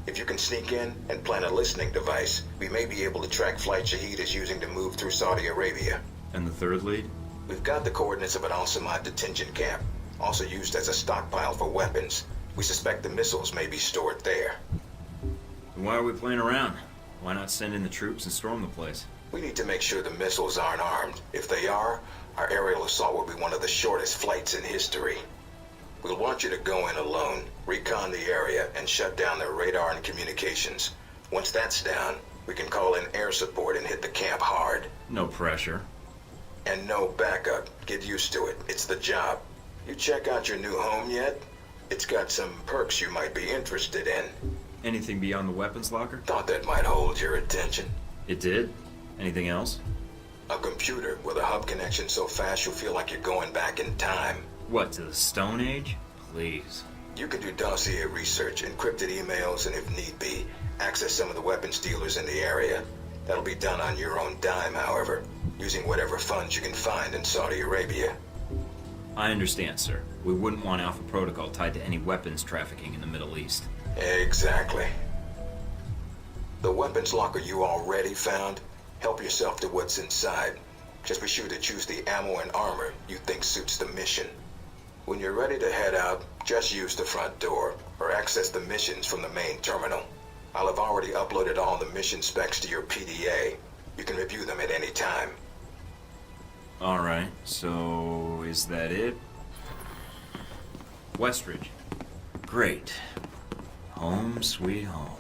If you can sneak in and plant a listening device, we may be able to track flights Shahid is using to move through Saudi Arabia. And the third lead? We've got the coordinates of an Al-Samad detention camp, also used as a stockpile for weapons. We suspect the missiles may be stored there. Then why are we playing around? Why not send in the troops and storm the place? We need to make sure the missiles aren't armed. If they are, our aerial assault will be one of the shortest flights in history. We'll want you to go in alone, recon the area, and shut down their radar and communications. Once that's down, we can call in air support and hit the camp hard. No pressure. And no backup. Get used to it. It's the job. You check out your new home yet? It's got some perks you might be interested in. Anything beyond the weapons locker? Thought that might hold your attention. It did? Anything else? A computer with a hub connection so fast you'll feel like you're going back in time. What, to the Stone Age? Please. You can do dossier research, encrypted emails, and if need be, access some of the weapons dealers in the area. That'll be done on your own dime, however, using whatever funds you can find in Saudi Arabia. I understand, sir. We wouldn't want Alpha Protocol tied to any weapons trafficking in the Middle East. Exactly. The weapons locker you already found, help yourself to what's inside. Just be sure to choose the ammo and armor you think suits the mission. When you're ready to head out, just use the front door, or access the missions from the main terminal. I'll have already uploaded all the mission specs to your PDA. You can review them at any time. Alright, so is that it? Westridge. Great. Home sweet home.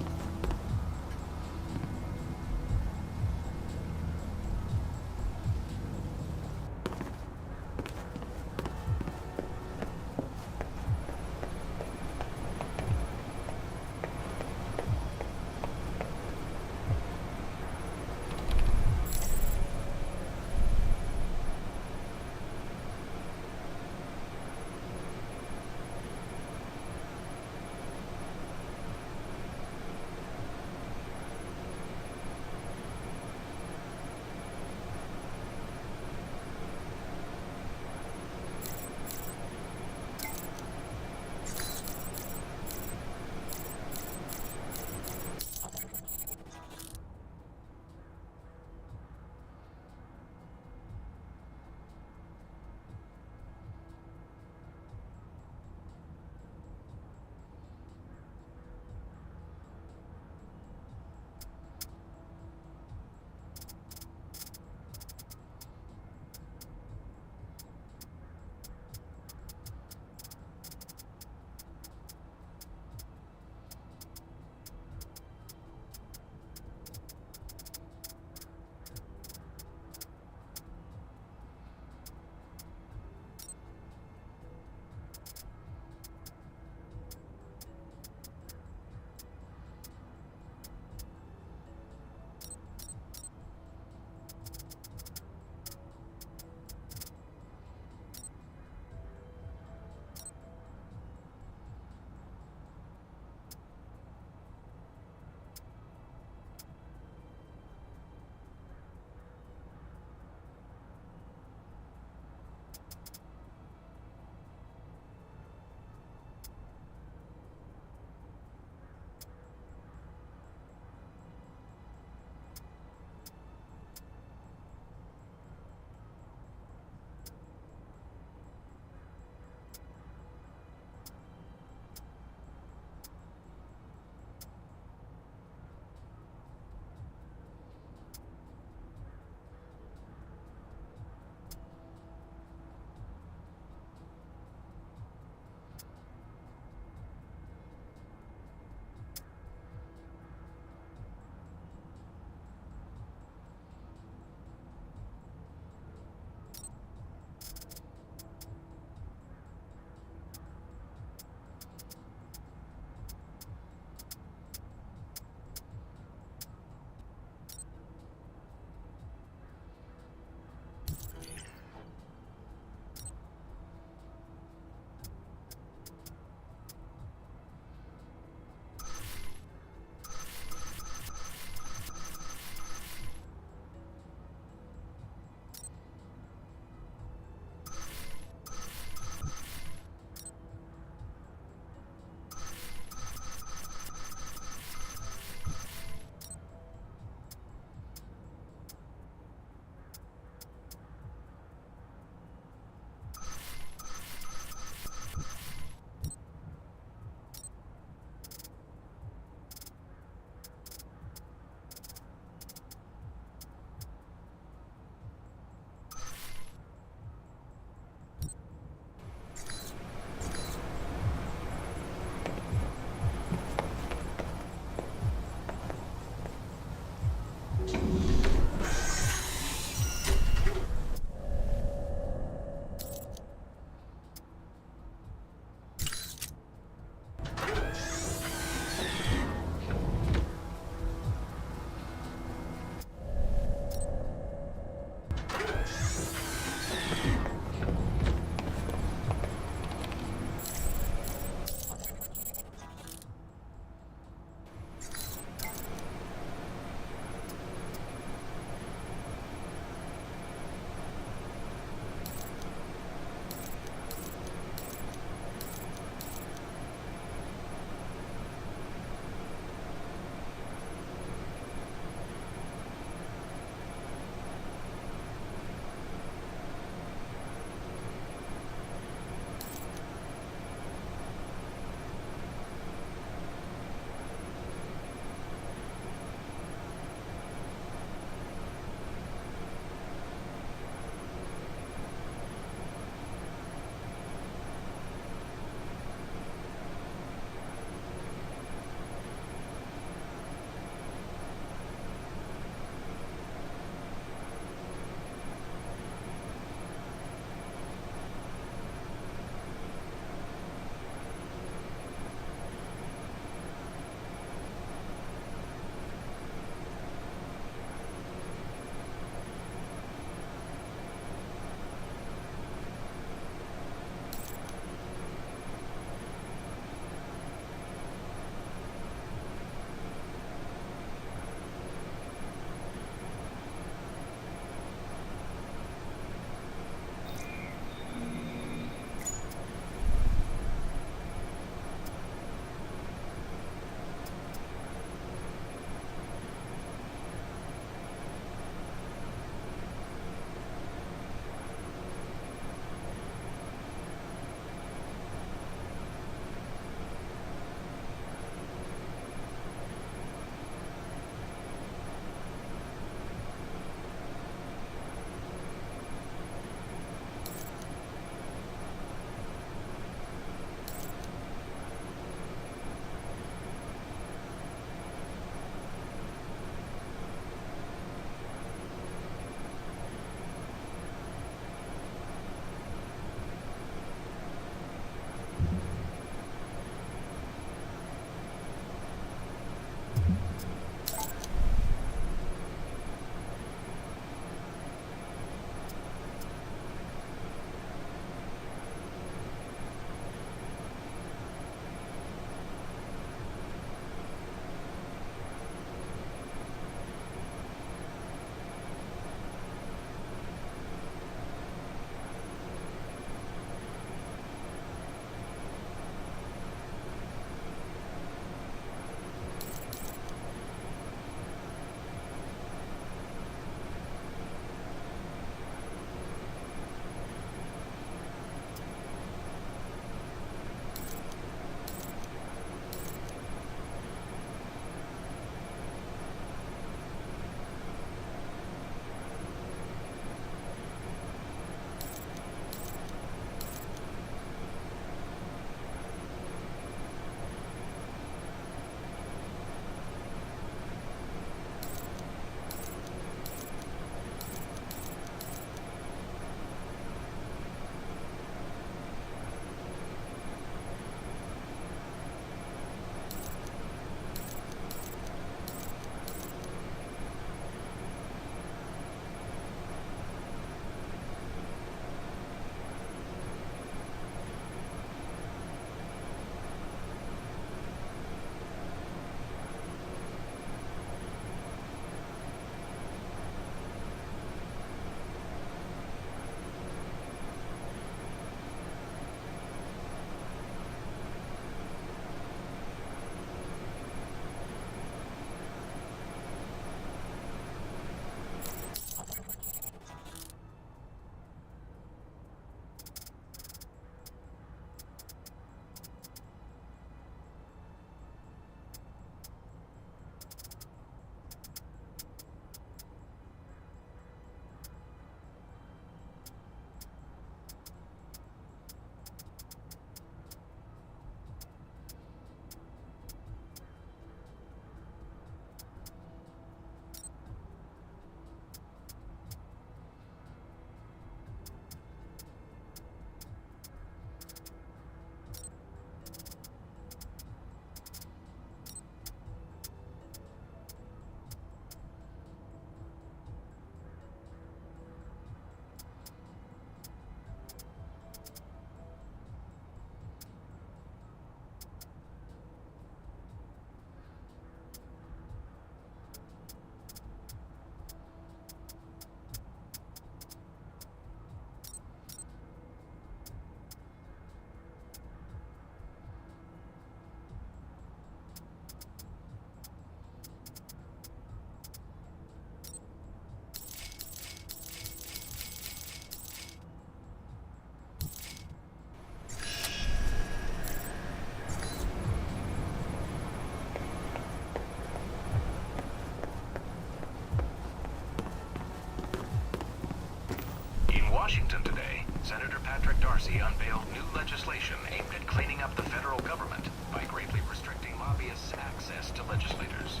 Washington today, Senator Patrick Darcy unveiled new legislation aimed at cleaning up the federal government by greatly restricting lobbyists' access to legislators.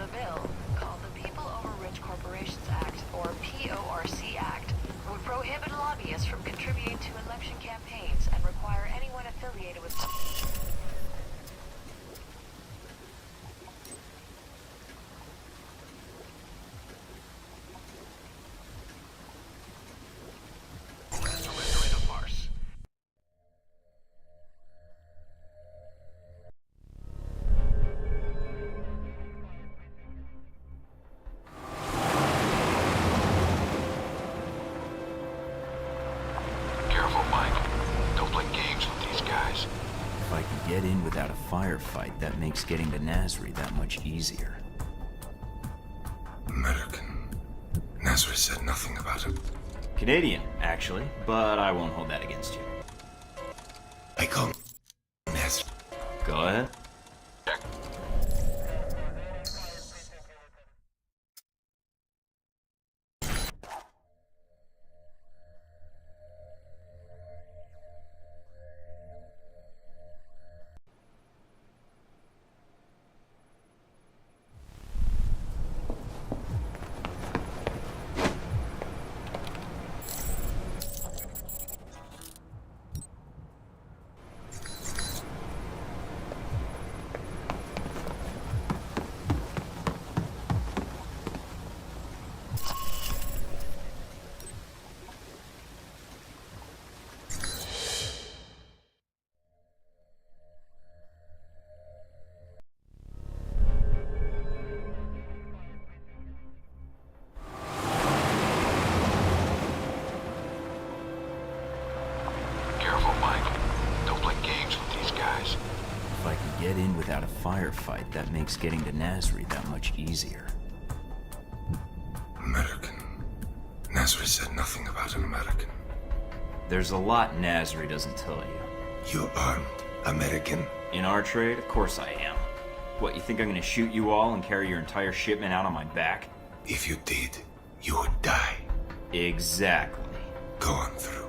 The bill, called the People Over Rich Corporations Act, or PORC Act, would prohibit lobbyists from contributing to election campaigns and require anyone affiliated with... Get in without a firefight, that makes getting to Nasri that much easier. American. Nasri said nothing about it. Canadian, actually, but I won't hold that against you. I call Nasri. Go ahead. get in without a firefight, that makes getting to Nasri that much easier. American. Nasri said nothing about an American. There's a lot Nasri doesn't tell you. You're armed, American. In our trade, of course I am. What, you think I'm gonna shoot you all and carry your entire shipment out on my back? If you did, you would die. Exactly. Go on through.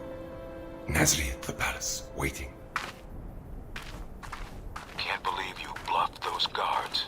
Nasri at the palace, waiting. Can't believe you bluffed those guards.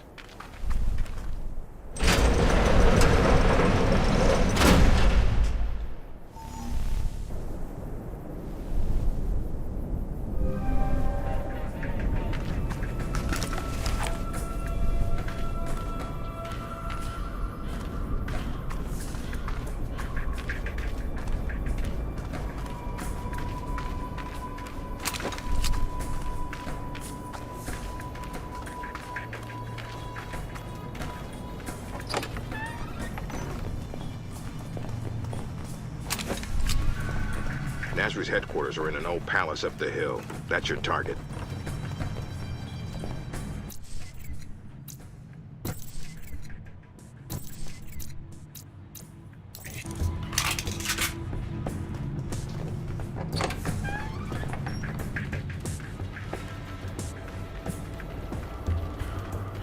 Nasri's headquarters are in an old palace up the hill. That's your target.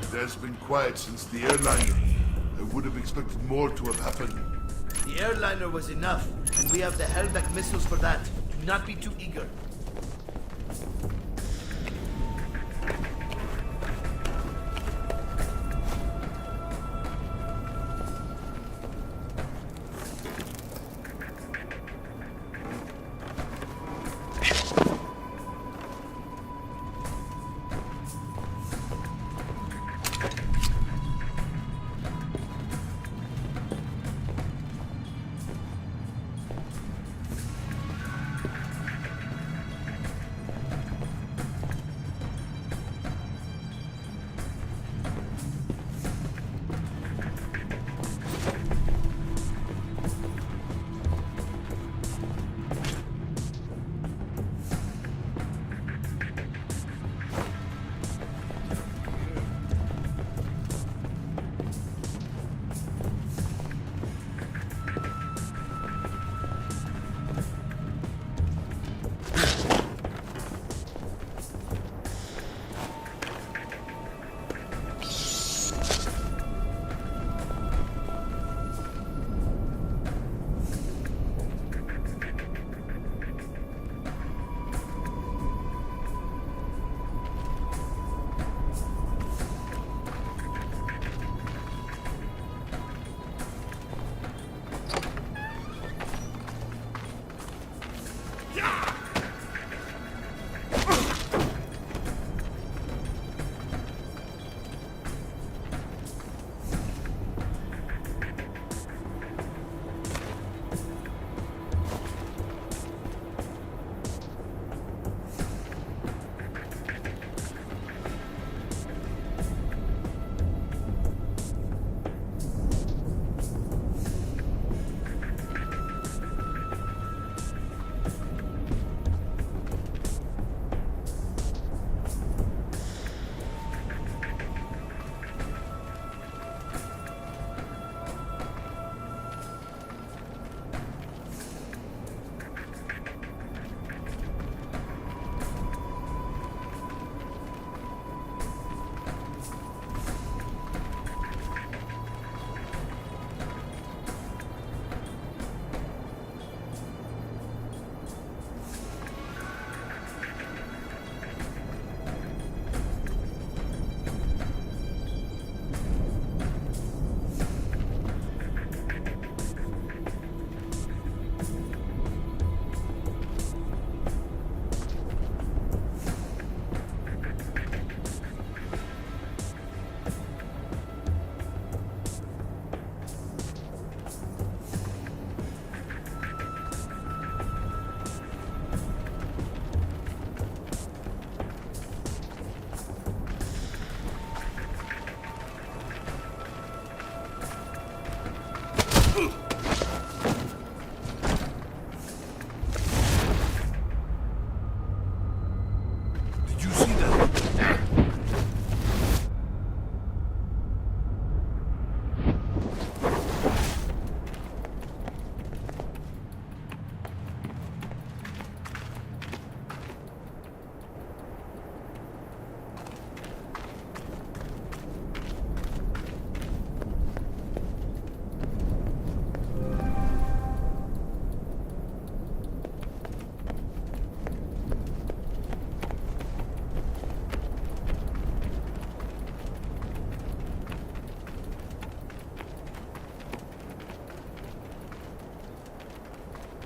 It has been quiet since the airliner. I would have expected more to have happened. The airliner was enough, and we have the Hellback missiles for that. Do not be too eager.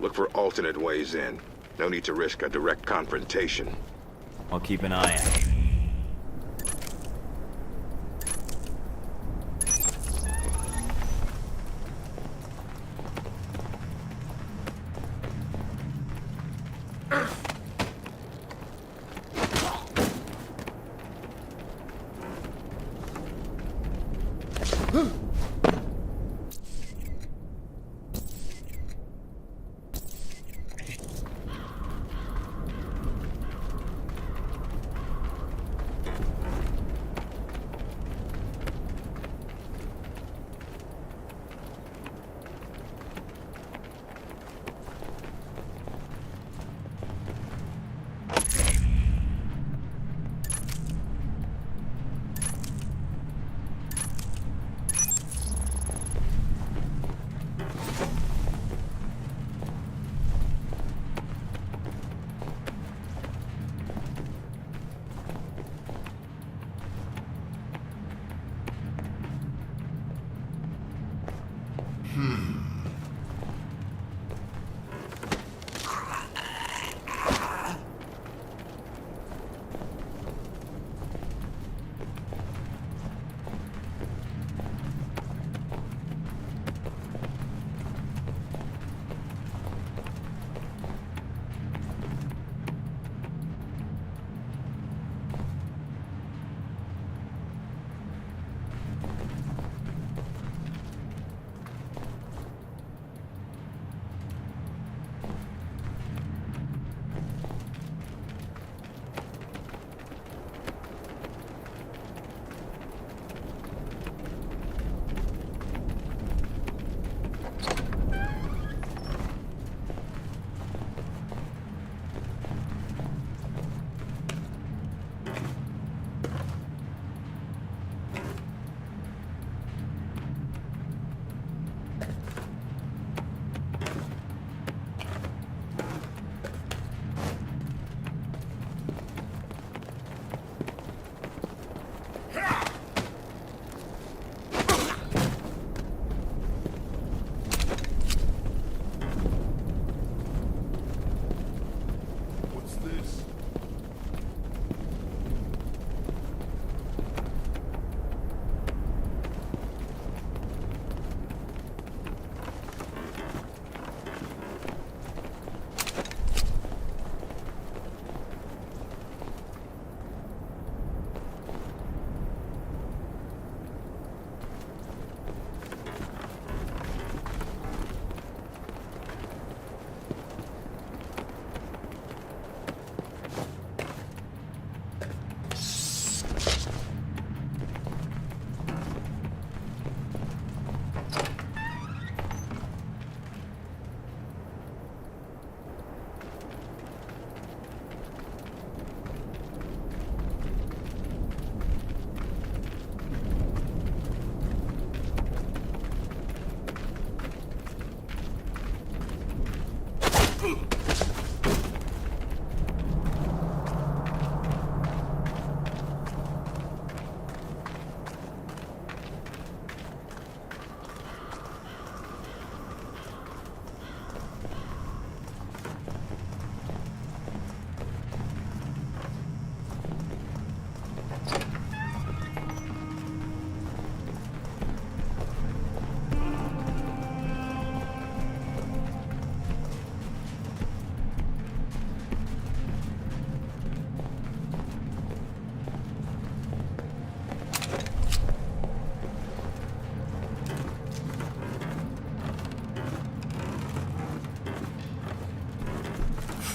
Look for alternate ways in. No need to risk a direct confrontation. I'll keep an eye out.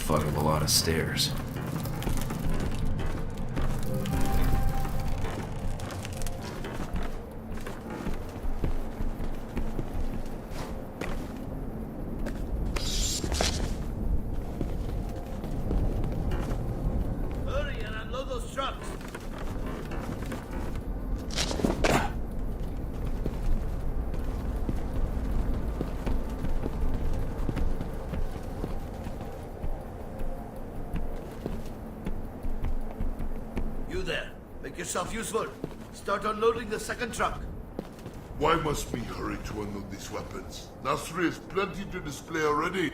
Fuck up a lot of stairs. Hurry and unload those trucks. You there. Make yourself useful. Start unloading the second truck. Why must we hurry to unload these weapons? Nasri has plenty to display already.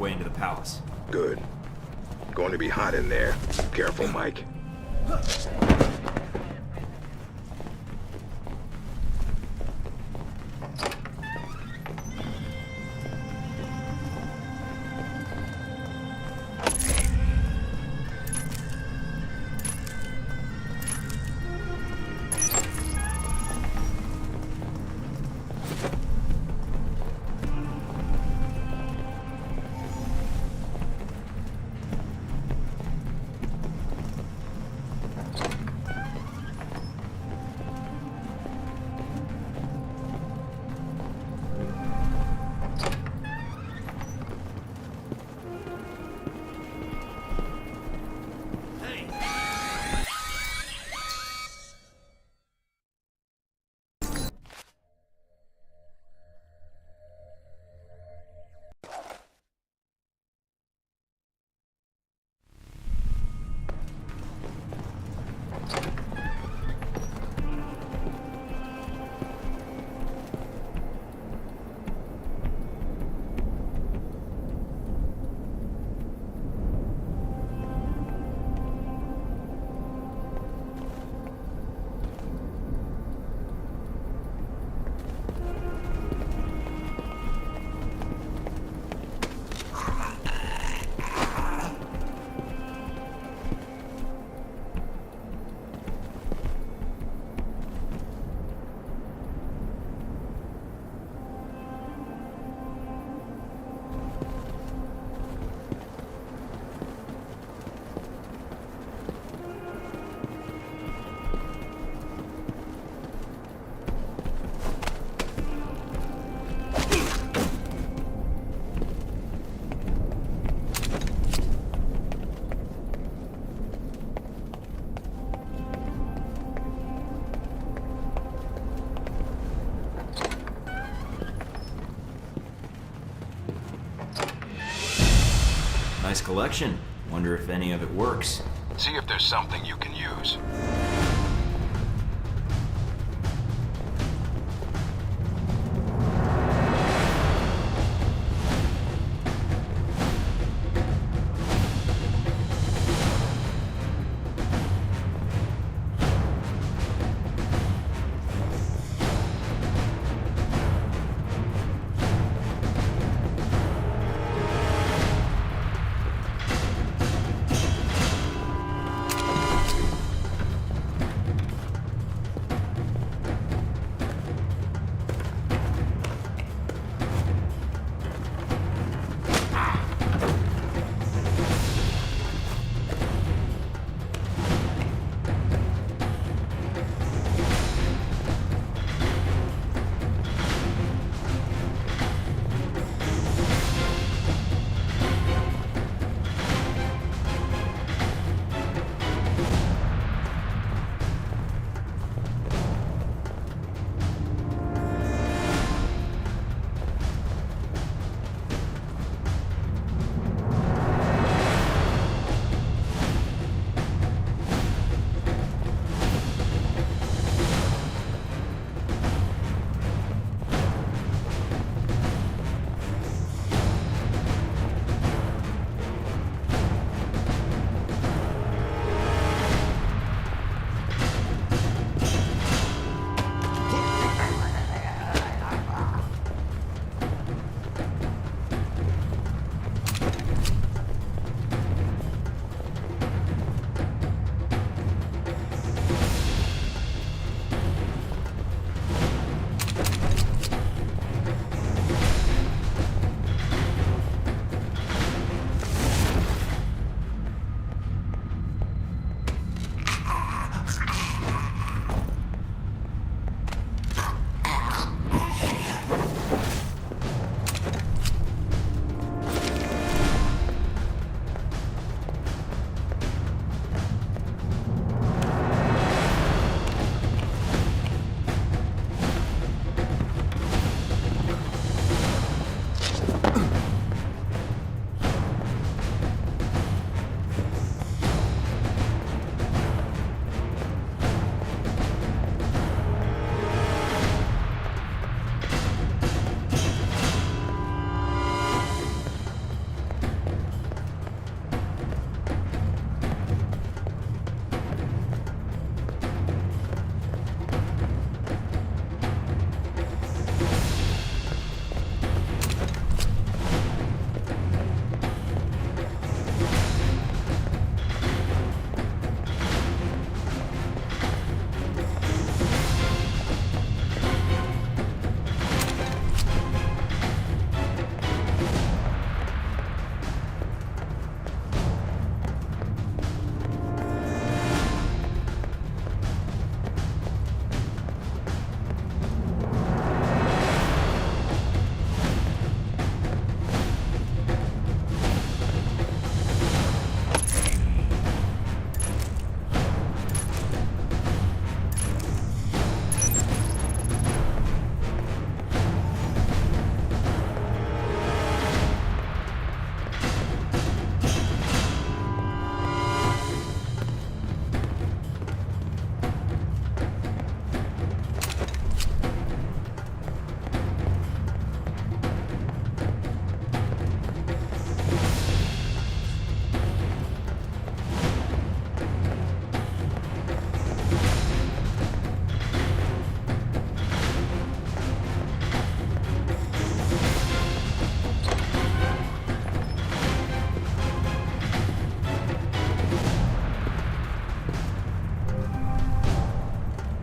way into the palace. Good. Going to be hot in there. Careful, Mike. Nice collection. Wonder if any of it works. See if there's something you can use.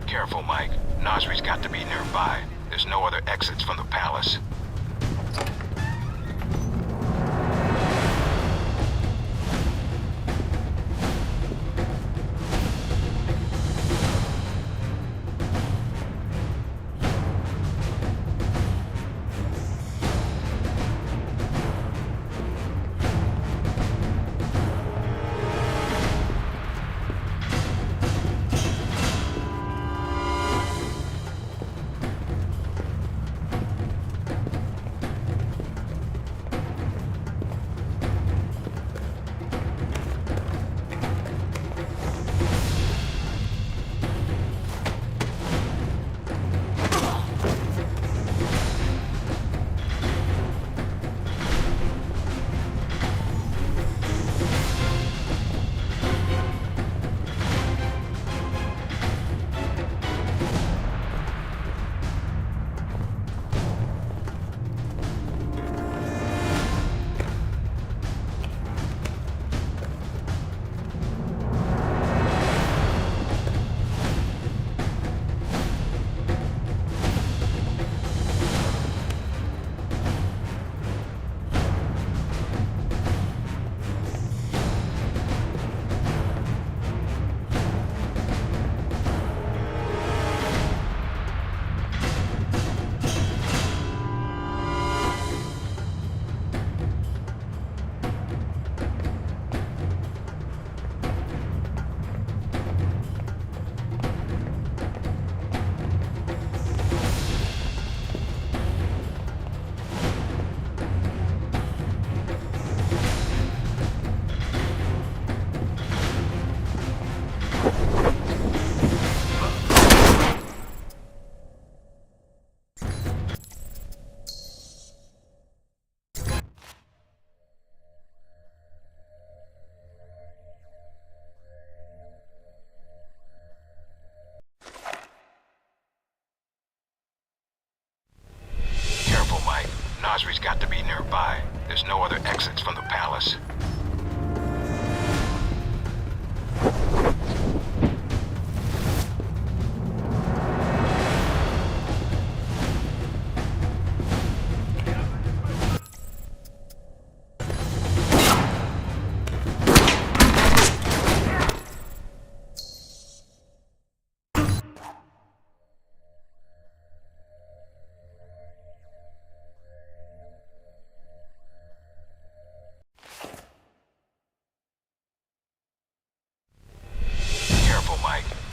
Careful, Mike. Nasri's got to be nearby. There's no other exits from the palace. Nasri's got to be nearby. There's no other exits from the palace.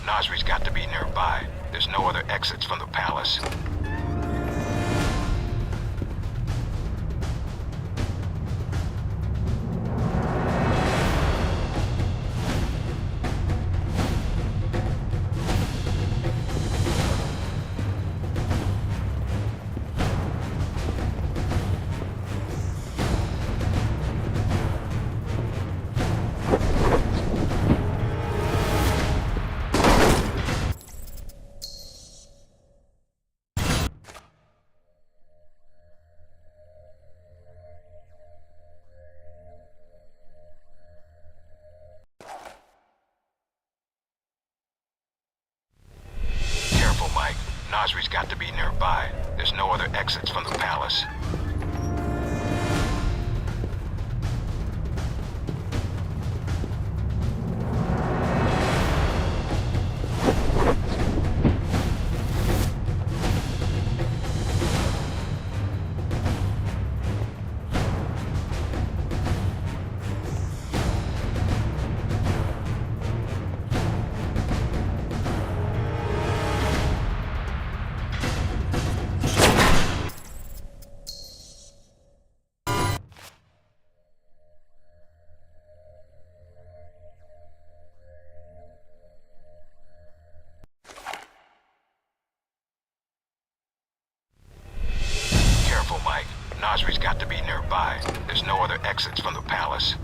Nasri's got to be nearby. There's no other exits from the palace. Nasri's got to be nearby. There's no other exits from the palace. Nasri's got to be nearby. There's no other exits from the palace.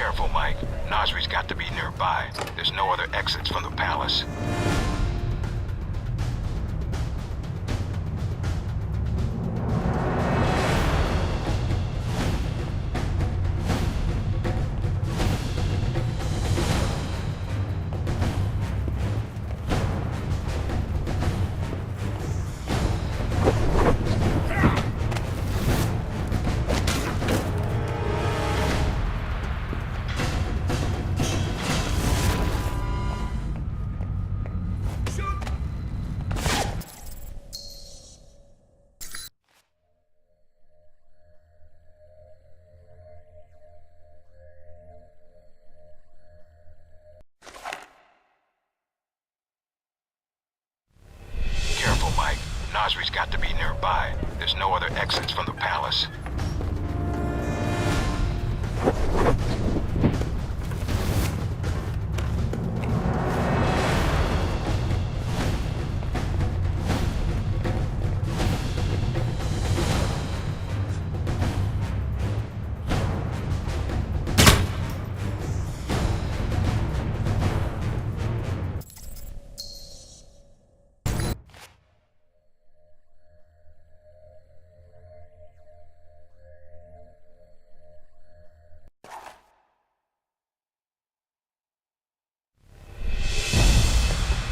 Careful, Mike. Nasri's got to be nearby. There's no other exits from the palace. Careful, Mike. Nasri's got to be nearby. There's no other exits from the palace.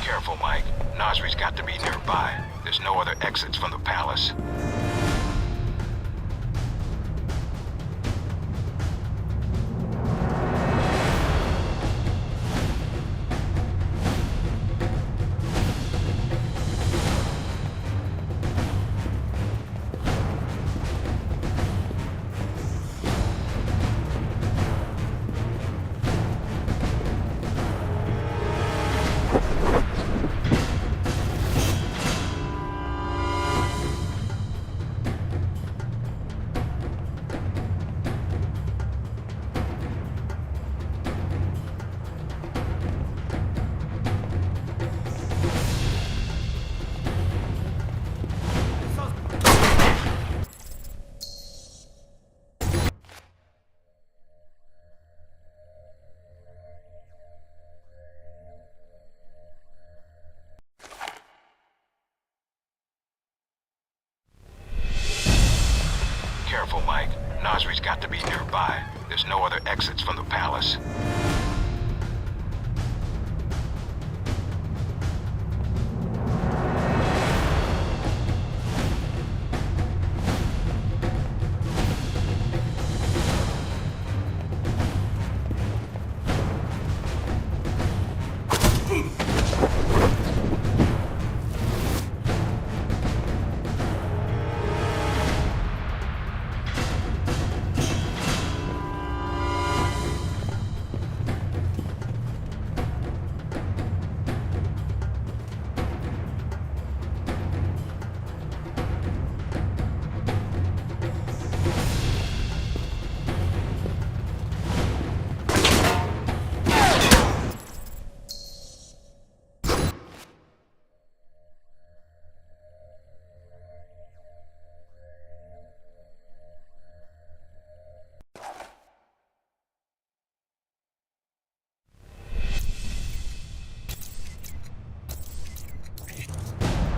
Careful, Mike. Nasri's got to be nearby. There's no other exits from the palace. Careful, Mike. Nasri's got to be nearby. There's no other exits from the palace.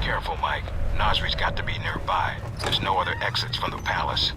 Careful, Mike. Nasri's got to be nearby. There's no other exits from the palace.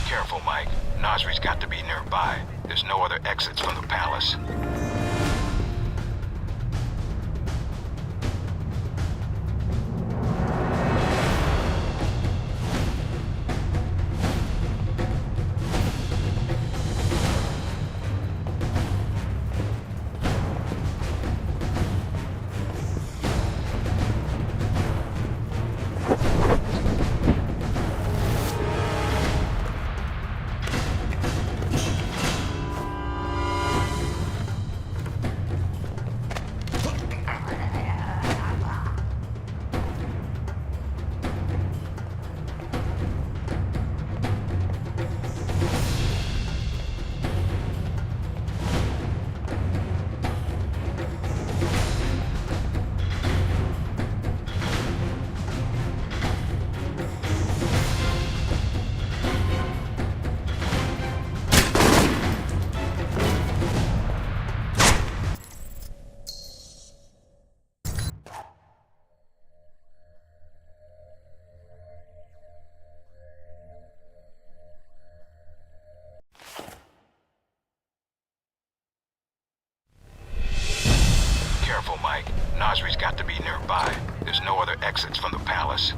Careful, Mike. Nasri's got to be nearby. There's no other exits from the palace. Careful, Mike. Nasri's got to be nearby. There's no other exits from the palace.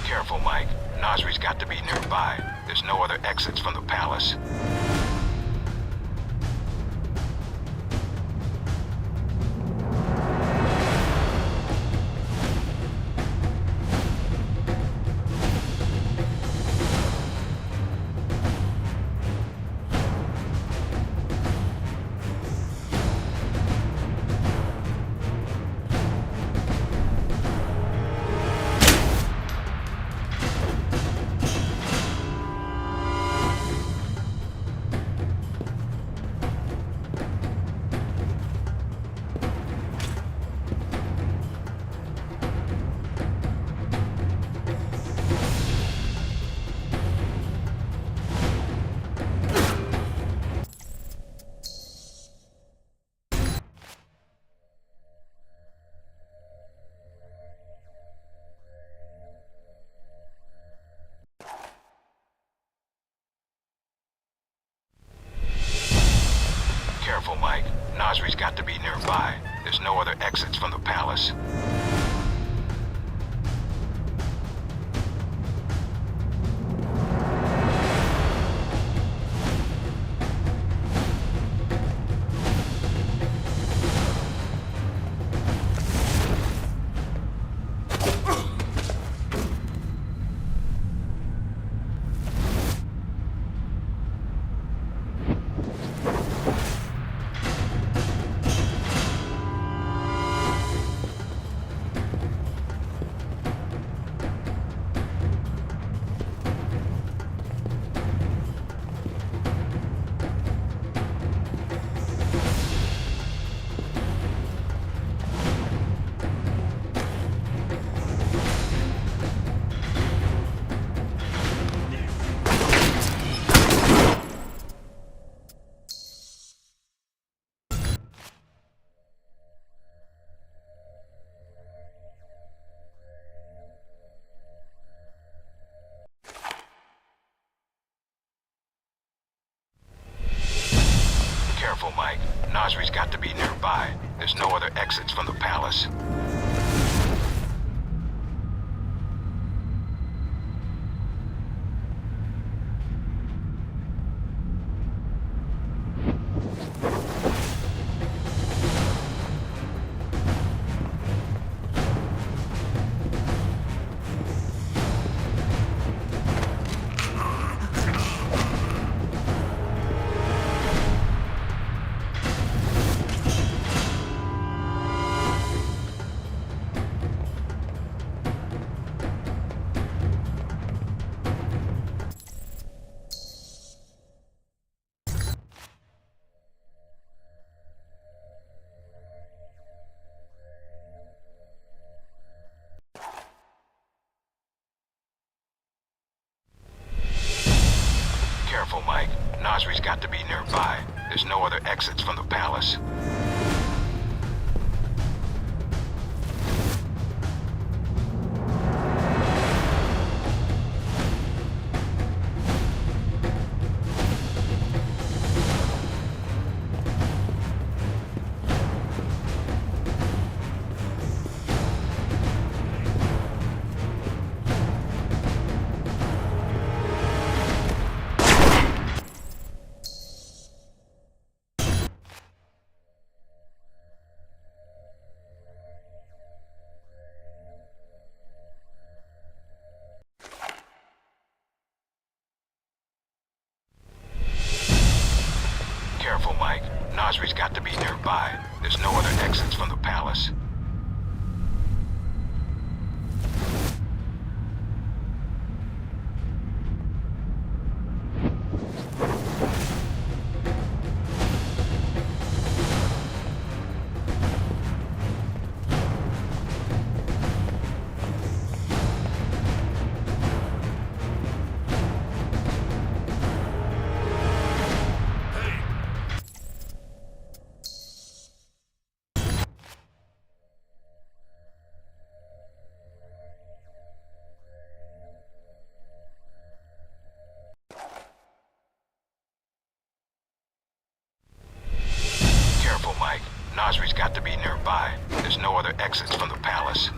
Careful, Mike. Nasri's got to be nearby. There's no other exits from the palace. Careful, Mike. Nasri's got to be nearby. There's no other exits from the palace. Careful, Mike. Nasri's got to be nearby. There's no other exits from the palace. Careful, Mike. Nasri's got to be nearby. There's no other exits from the palace. Careful, Mike. Nasri's got to be nearby. There's no other exits from the palace. exits from the palace.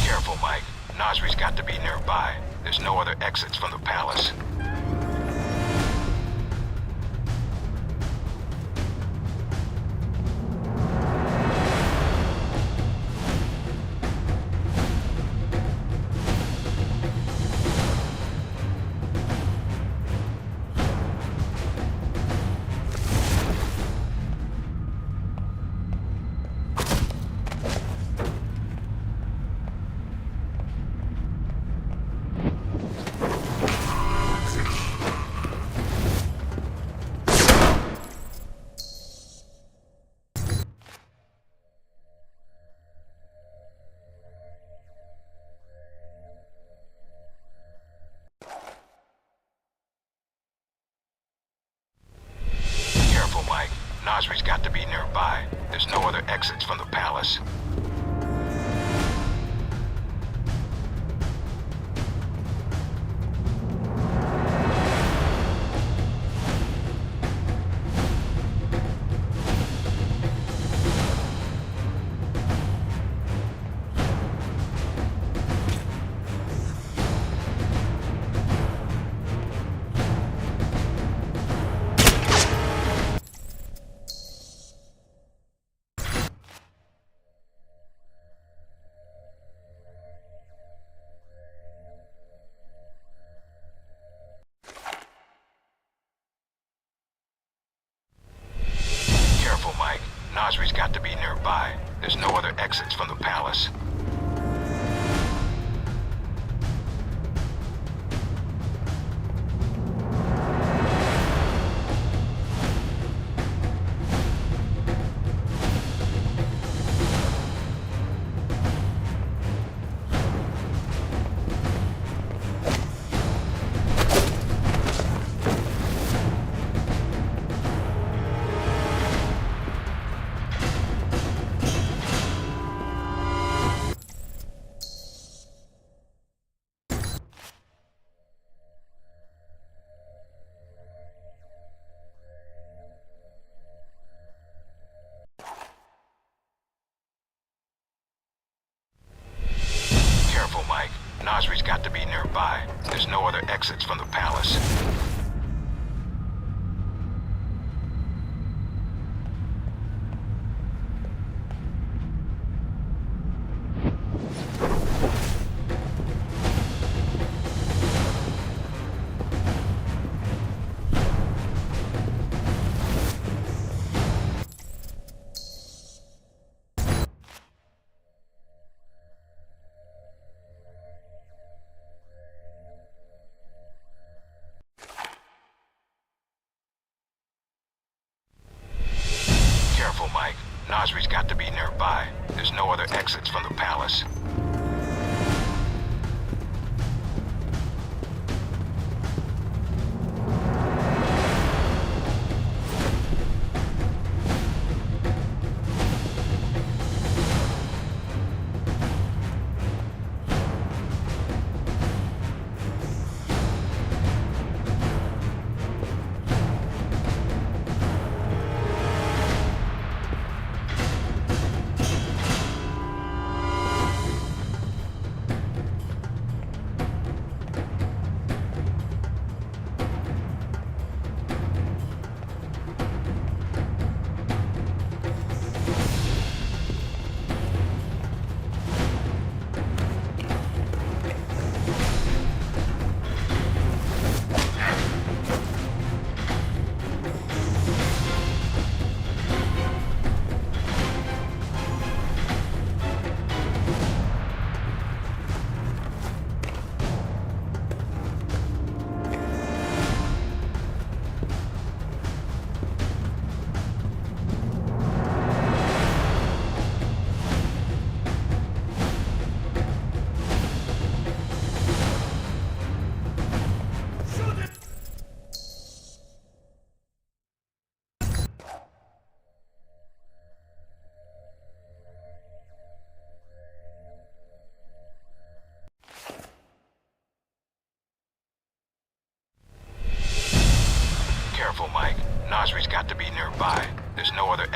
Careful, Mike. Nasri's got to be nearby. There's no other exits from the palace. Careful, Mike. Nasri's got to be nearby. There's no other exits from the palace. Careful, Mike. Nasri's got to be nearby. There's no other exits from the palace. Careful, Mike. Nasri's got to be nearby. There's no other exits from the palace. Careful, Mike. Nasri's got to be nearby. There's no other exits from the palace.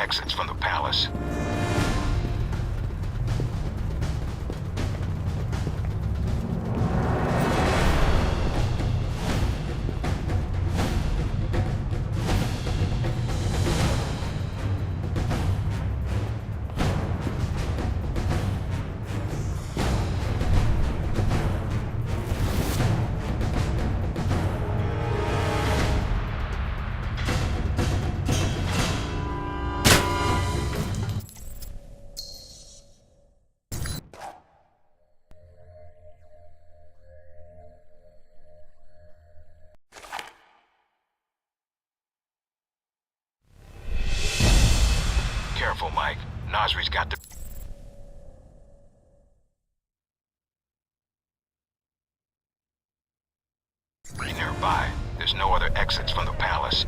exits from the palace. Careful, Mike. Nasri's got to... be nearby. There's no other exits from the palace.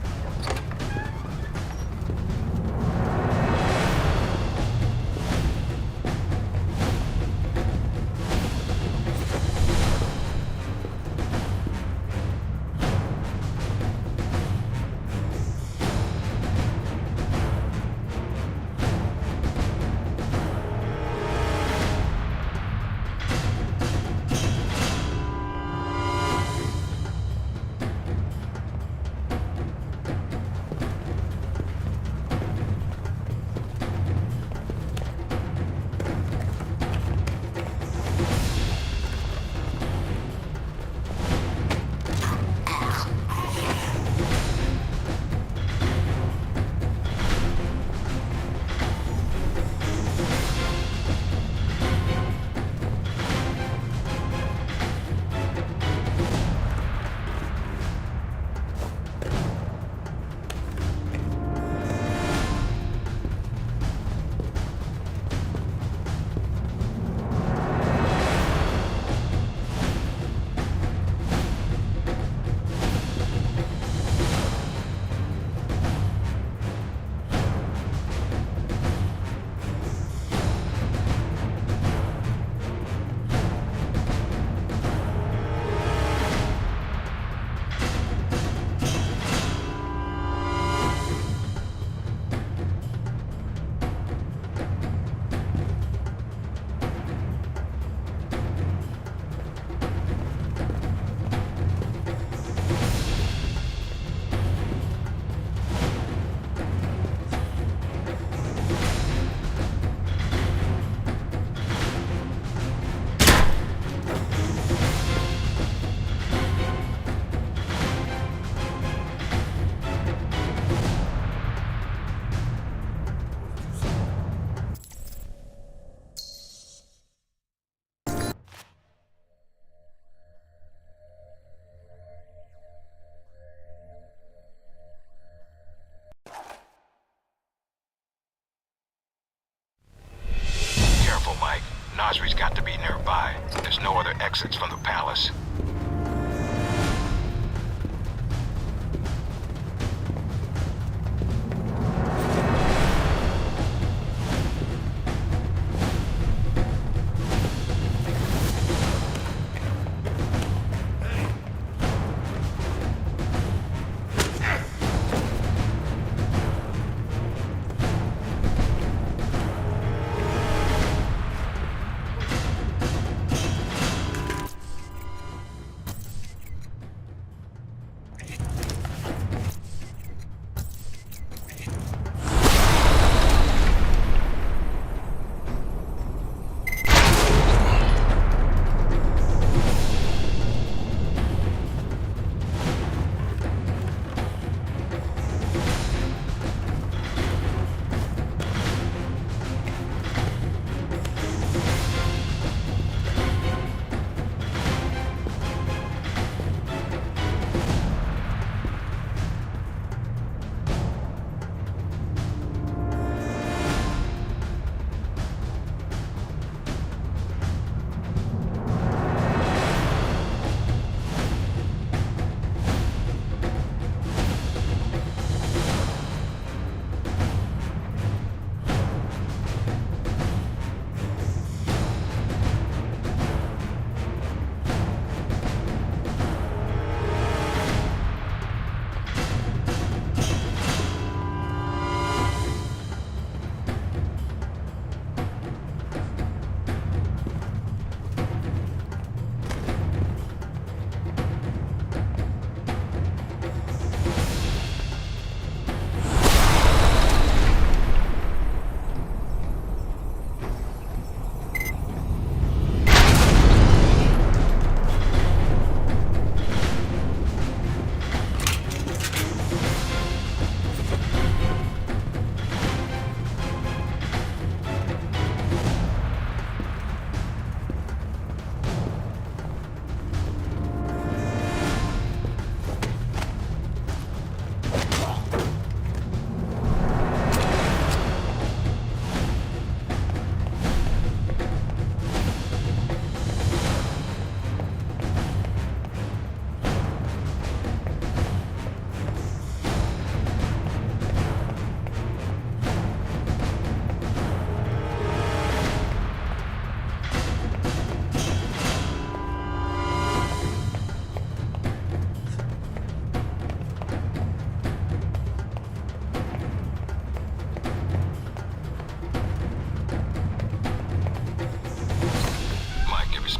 Careful, Mike. Nasri's got to be nearby. There's no other exits from the palace.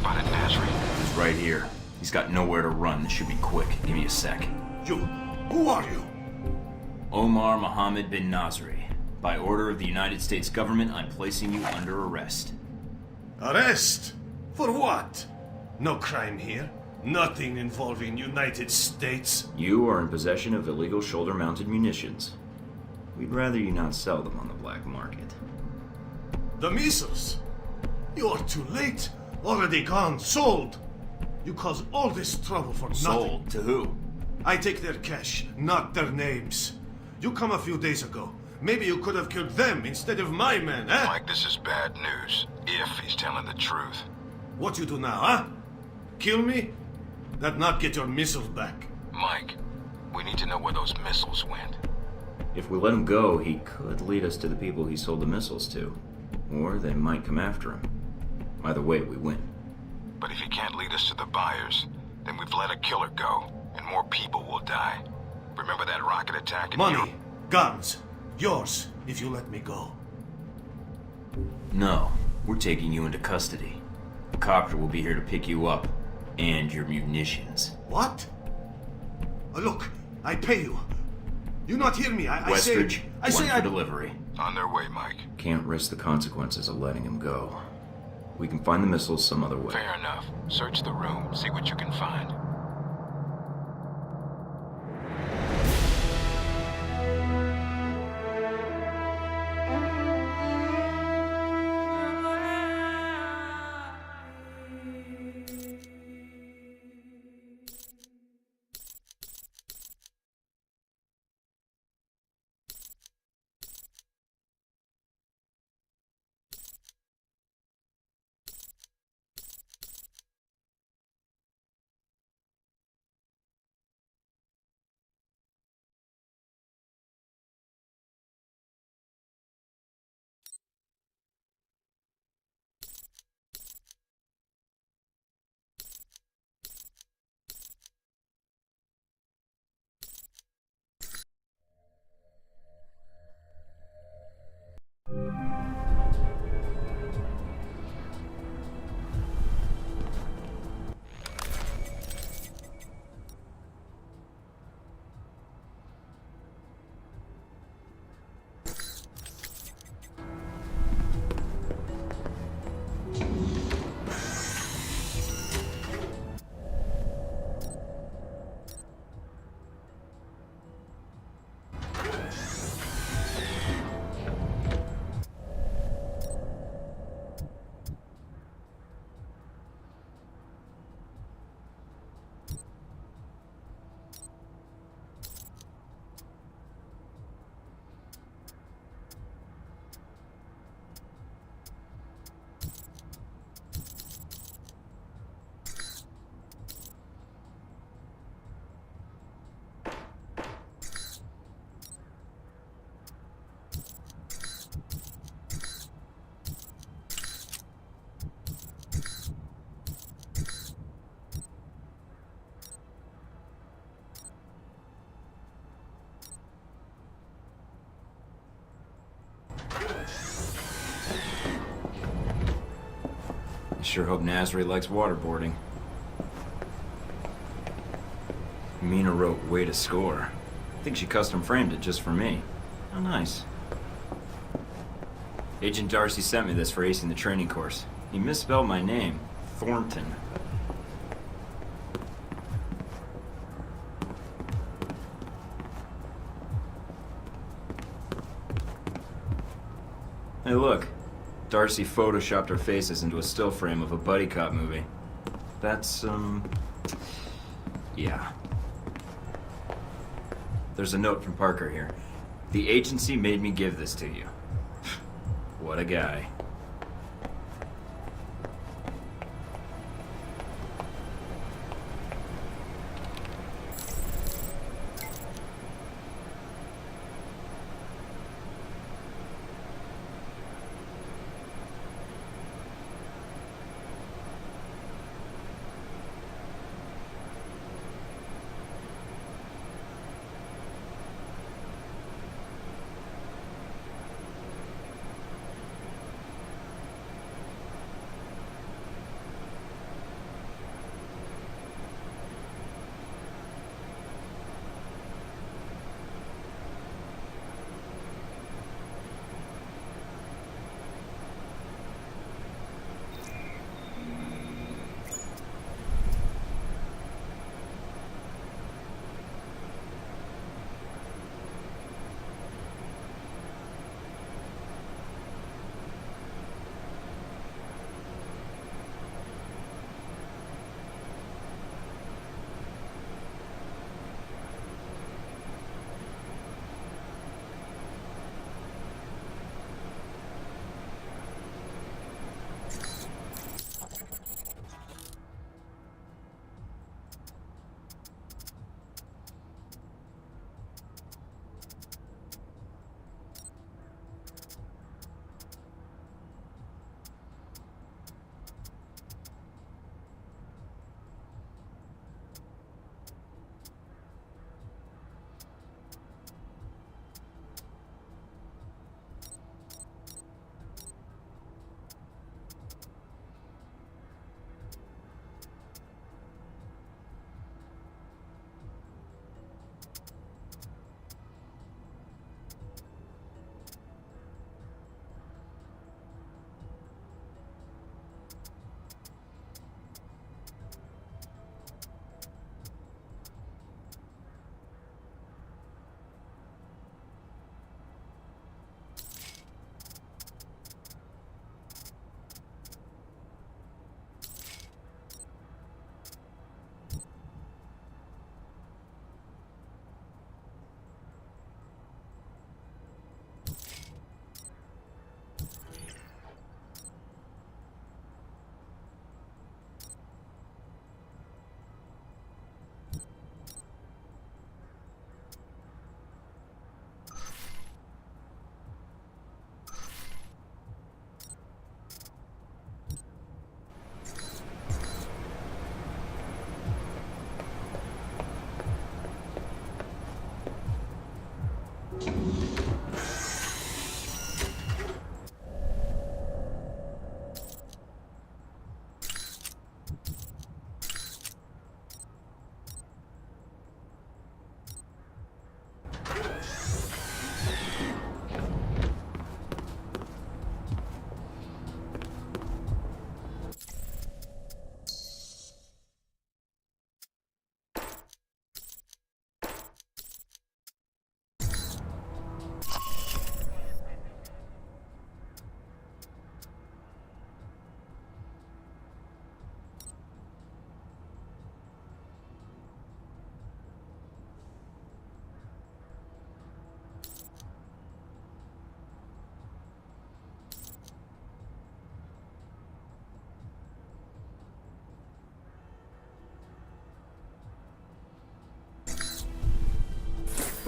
spotted Nasri. He's right here. He's got nowhere to run. This should be quick. Give me a sec. Who are you? Omar Mohammed bin Nasri. By order of the United States government, I'm placing you under arrest. Arrest? For what? No crime here. Nothing involving United States. You are in possession of illegal shoulder-mounted munitions. We'd rather you not sell them on the black market. The missiles? You're too late. Already gone. Sold. You caused all this trouble for nothing. Sold? To who? I take their cash, not their names. You come a few days ago. Maybe you could have killed them instead of my men, eh? Mike, this is bad news. If he's telling the truth. What you do now, huh? Kill me? That not get your missiles back. Mike, we need to know where those missiles went. If we let him go, he could lead us to the people he sold the missiles to. Or they might come after him. Either way, we win. But if he can't lead us to the buyers, then we've let a killer go, and more people will die. Remember that rocket attack in Money, Europe? guns, yours, if you let me go. No, we're taking you into custody. The copter will be here to pick you up, and your munitions. What? Look, I pay you. You not hear me? Westridge, I say for delivery. On their way, Mike. Can't risk the consequences of letting him go. We can find the missiles some other way. Fair enough. Search the room, see what you can find. Sure hope Nasri likes waterboarding. Mina wrote "Way to Score." I think she custom framed it just for me. How nice. Agent Darcy sent me this for acing the training course. He misspelled my name. Thornton. Hey, look. Darcy photoshopped our faces into a still frame of a buddy cop movie. That's, yeah. There's a note from Parker here. The agency made me give this to you. What a guy.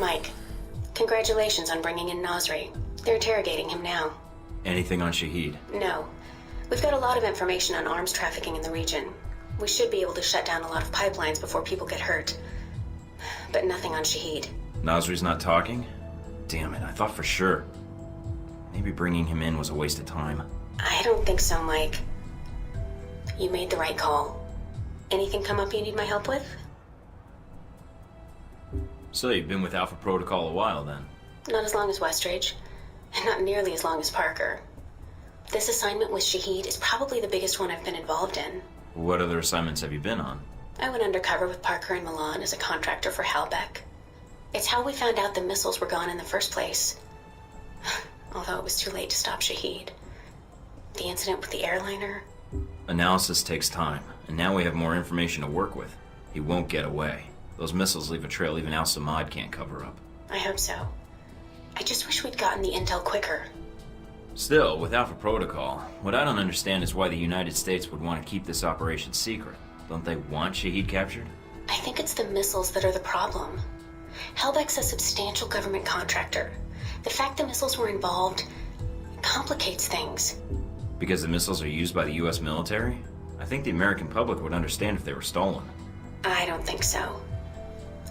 Mike, congratulations on bringing in Nasri. They're interrogating him now. Anything on Shahid? No. We've got a lot of information on arms trafficking in the region. We should be able to shut down a lot of pipelines before people get hurt. But nothing on Shahid. Nasri's not talking? Damn it, I thought for sure. Maybe bringing him in was a waste of time. I don't think so, Mike. You made the right call. Anything come up you need my help with? So you've been with Alpha Protocol a while then? Not as long as Westridge, and not nearly as long as Parker. This assignment with Shahid is probably the biggest one I've been involved in. What other assignments have you been on? I went undercover with Parker in Milan as a contractor for Halbeck. It's how we found out the missiles were gone in the first place. Although it was too late to stop Shahid. The incident with the airliner... Analysis takes time, and now we have more information to work with. He won't get away. Those missiles leave a trail even Al-Samad can't cover up. I hope so. I just wish we'd gotten the intel quicker. Still, with Alpha Protocol, what I don't understand is why the United States would want to keep this operation secret. Don't they want Shahid captured? I think it's the missiles that are the problem. Halbeck's a substantial government contractor. The fact the missiles were involved complicates things. Because the missiles are used by the US military? I think the American public would understand if they were stolen. I don't think so.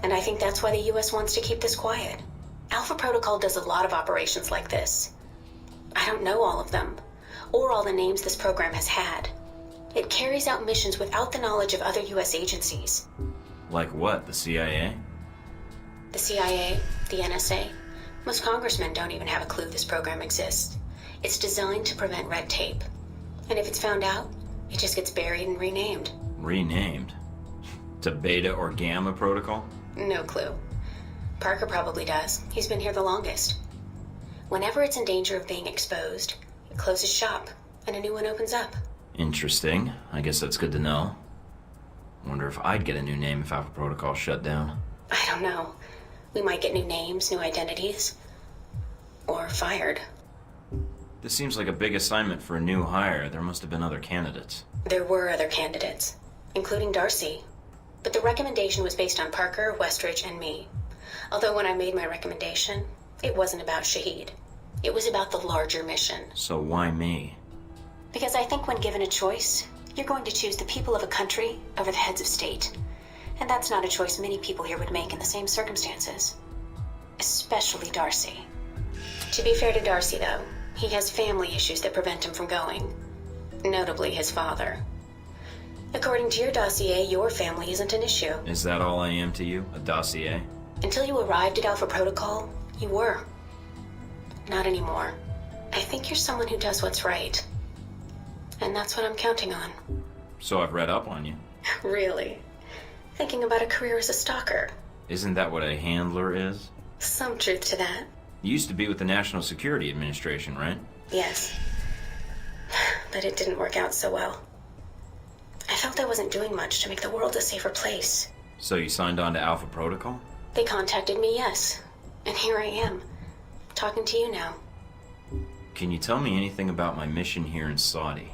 And I think that's why the US wants to keep this quiet. Alpha Protocol does a lot of operations like this. I don't know all of them, or all the names this program has had. It carries out missions without the knowledge of other US agencies. Like what, the CIA? The CIA, the NSA. Most congressmen don't even have a clue this program exists. It's designed to prevent red tape. And if it's found out, it just gets buried and renamed. Renamed? To Beta or Gamma Protocol? No clue. Parker probably does. He's been here the longest. Whenever it's in danger of being exposed, it closes shop, and a new one opens up. Interesting. I guess that's good to know. Wonder if I'd get a new name if Alpha Protocol shut down. I don't know. We might get new names, new identities. Or fired. This seems like a big assignment for a new hire. There must have been other candidates. There were other candidates, including Darcy. But the recommendation was based on Parker, Westridge, and me. Although when I made my recommendation, it wasn't about Shahid. It was about the larger mission. So why me? Because I think when given a choice, you're going to choose the people of a country over the heads of state. And that's not a choice many people here would make in the same circumstances. Especially Darcy. To be fair to Darcy, though, he has family issues that prevent him from going. Notably his father. According to your dossier, your family isn't an issue. Is that all I am to you? A dossier? Until you arrived at Alpha Protocol, you were. Not anymore. I think you're someone who does what's right. And that's what I'm counting on. So I've read up on you. Really? Thinking about a career as a stalker. Isn't that what a handler is? Some truth to that. You used to be with the National Security Administration, right? Yes. But it didn't work out so well. I felt I wasn't doing much to make the world a safer place. So you signed on to Alpha Protocol? They contacted me, yes. And here I am, talking to you now. Can you tell me anything about my mission here in Saudi?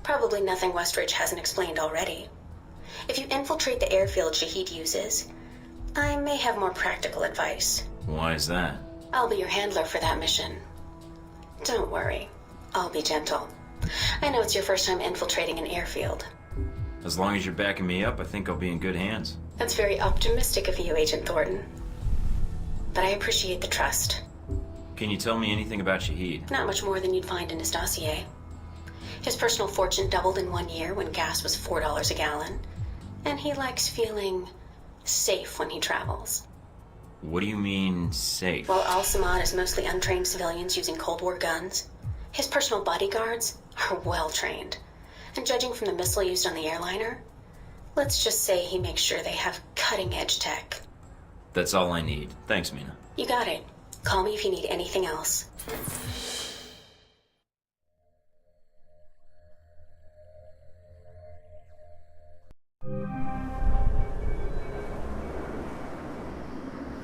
Probably nothing Westridge hasn't explained already. If you infiltrate the airfield Shahid uses, I may have more practical advice. Why is that? I'll be your handler for that mission. Don't worry, I'll be gentle. I know it's your first time infiltrating an airfield. As long as you're backing me up, I think I'll be in good hands. That's very optimistic of you, Agent Thornton. But I appreciate the trust. Can you tell me anything about Shahid? Not much more than you'd find in his dossier. His personal fortune doubled in 1 year when gas was $4 a gallon. And he likes feeling safe when he travels. What do you mean, safe? While Al-Samad is mostly untrained civilians using Cold War guns, his personal bodyguards are well trained. And judging from the missile used on the airliner, let's just say he makes sure they have cutting-edge tech. That's all I need. Thanks, Mina. You got it. Call me if you need anything else.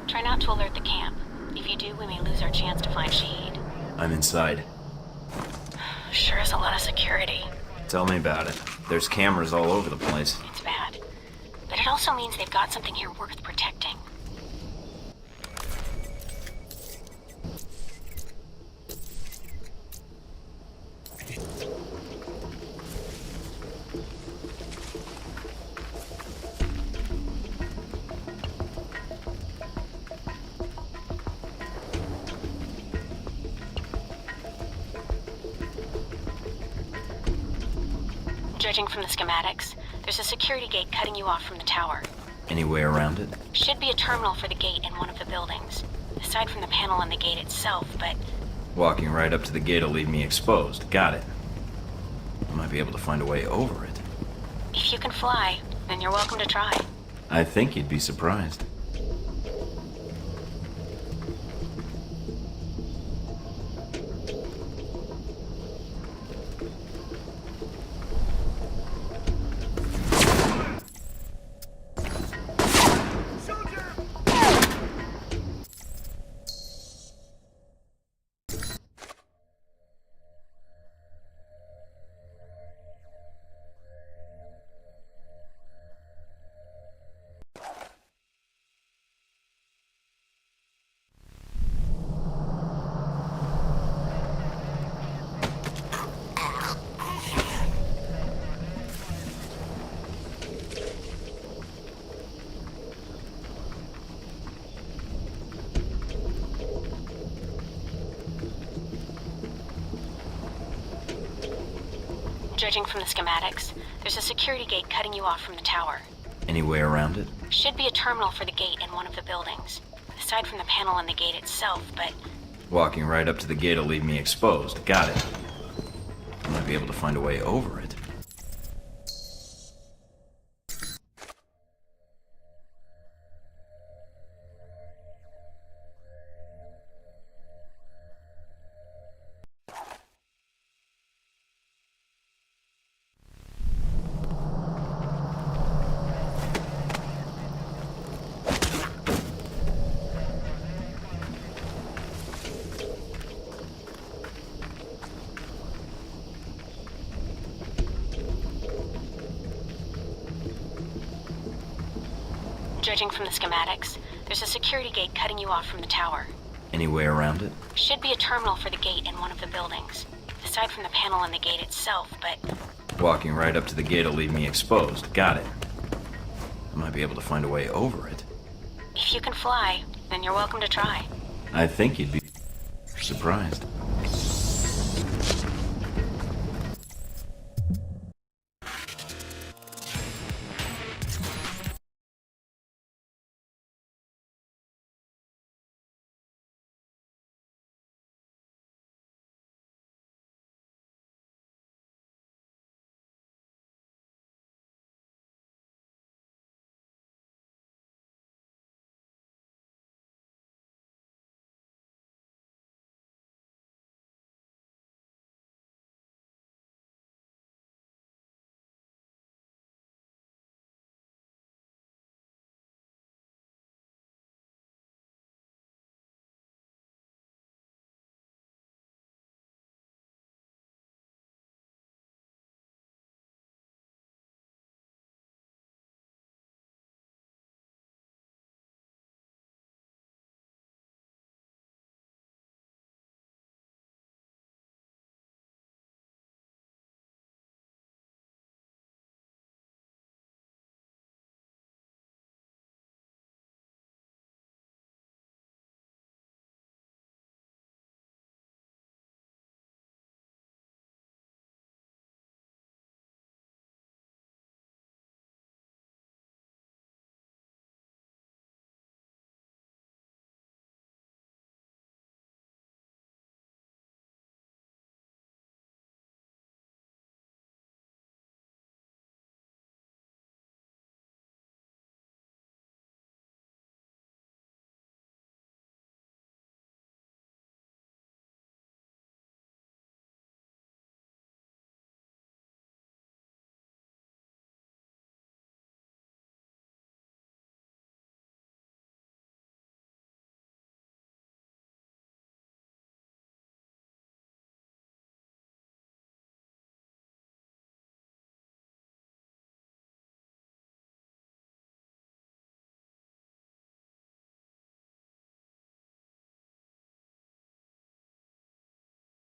Try not to alert the camp. If you do, we may lose our chance to find Shahid. I'm inside. Sure is a lot of security. Tell me about it. There's cameras all over the place. It's bad. But it also means they've got something here worth protecting. Judging from the schematics, there's a security gate cutting you off from the tower. Any way around it? Should be a terminal for the gate in one of the buildings. Aside from the panel on the gate itself, but... Walking right up to the gate will leave me exposed. Got it. I might be able to find a way over it. If you can fly, then you're welcome to try. I think you'd be surprised. Judging from the schematics, there's a security gate cutting you off from the tower. Any way around it? Should be a terminal for the gate in one of the buildings. Aside from the panel on the gate itself, but... Walking right up to the gate will leave me exposed. Got it. I might be able to find a way over it. Judging from the schematics, there's a security gate cutting you off from the tower. Any way around it? Should be a terminal for the gate in one of the buildings. Aside from the panel on the gate itself, but... Walking right up to the gate will leave me exposed. Got it. I might be able to find a way over it. If you can fly, then you're welcome to try. I think you'd be surprised.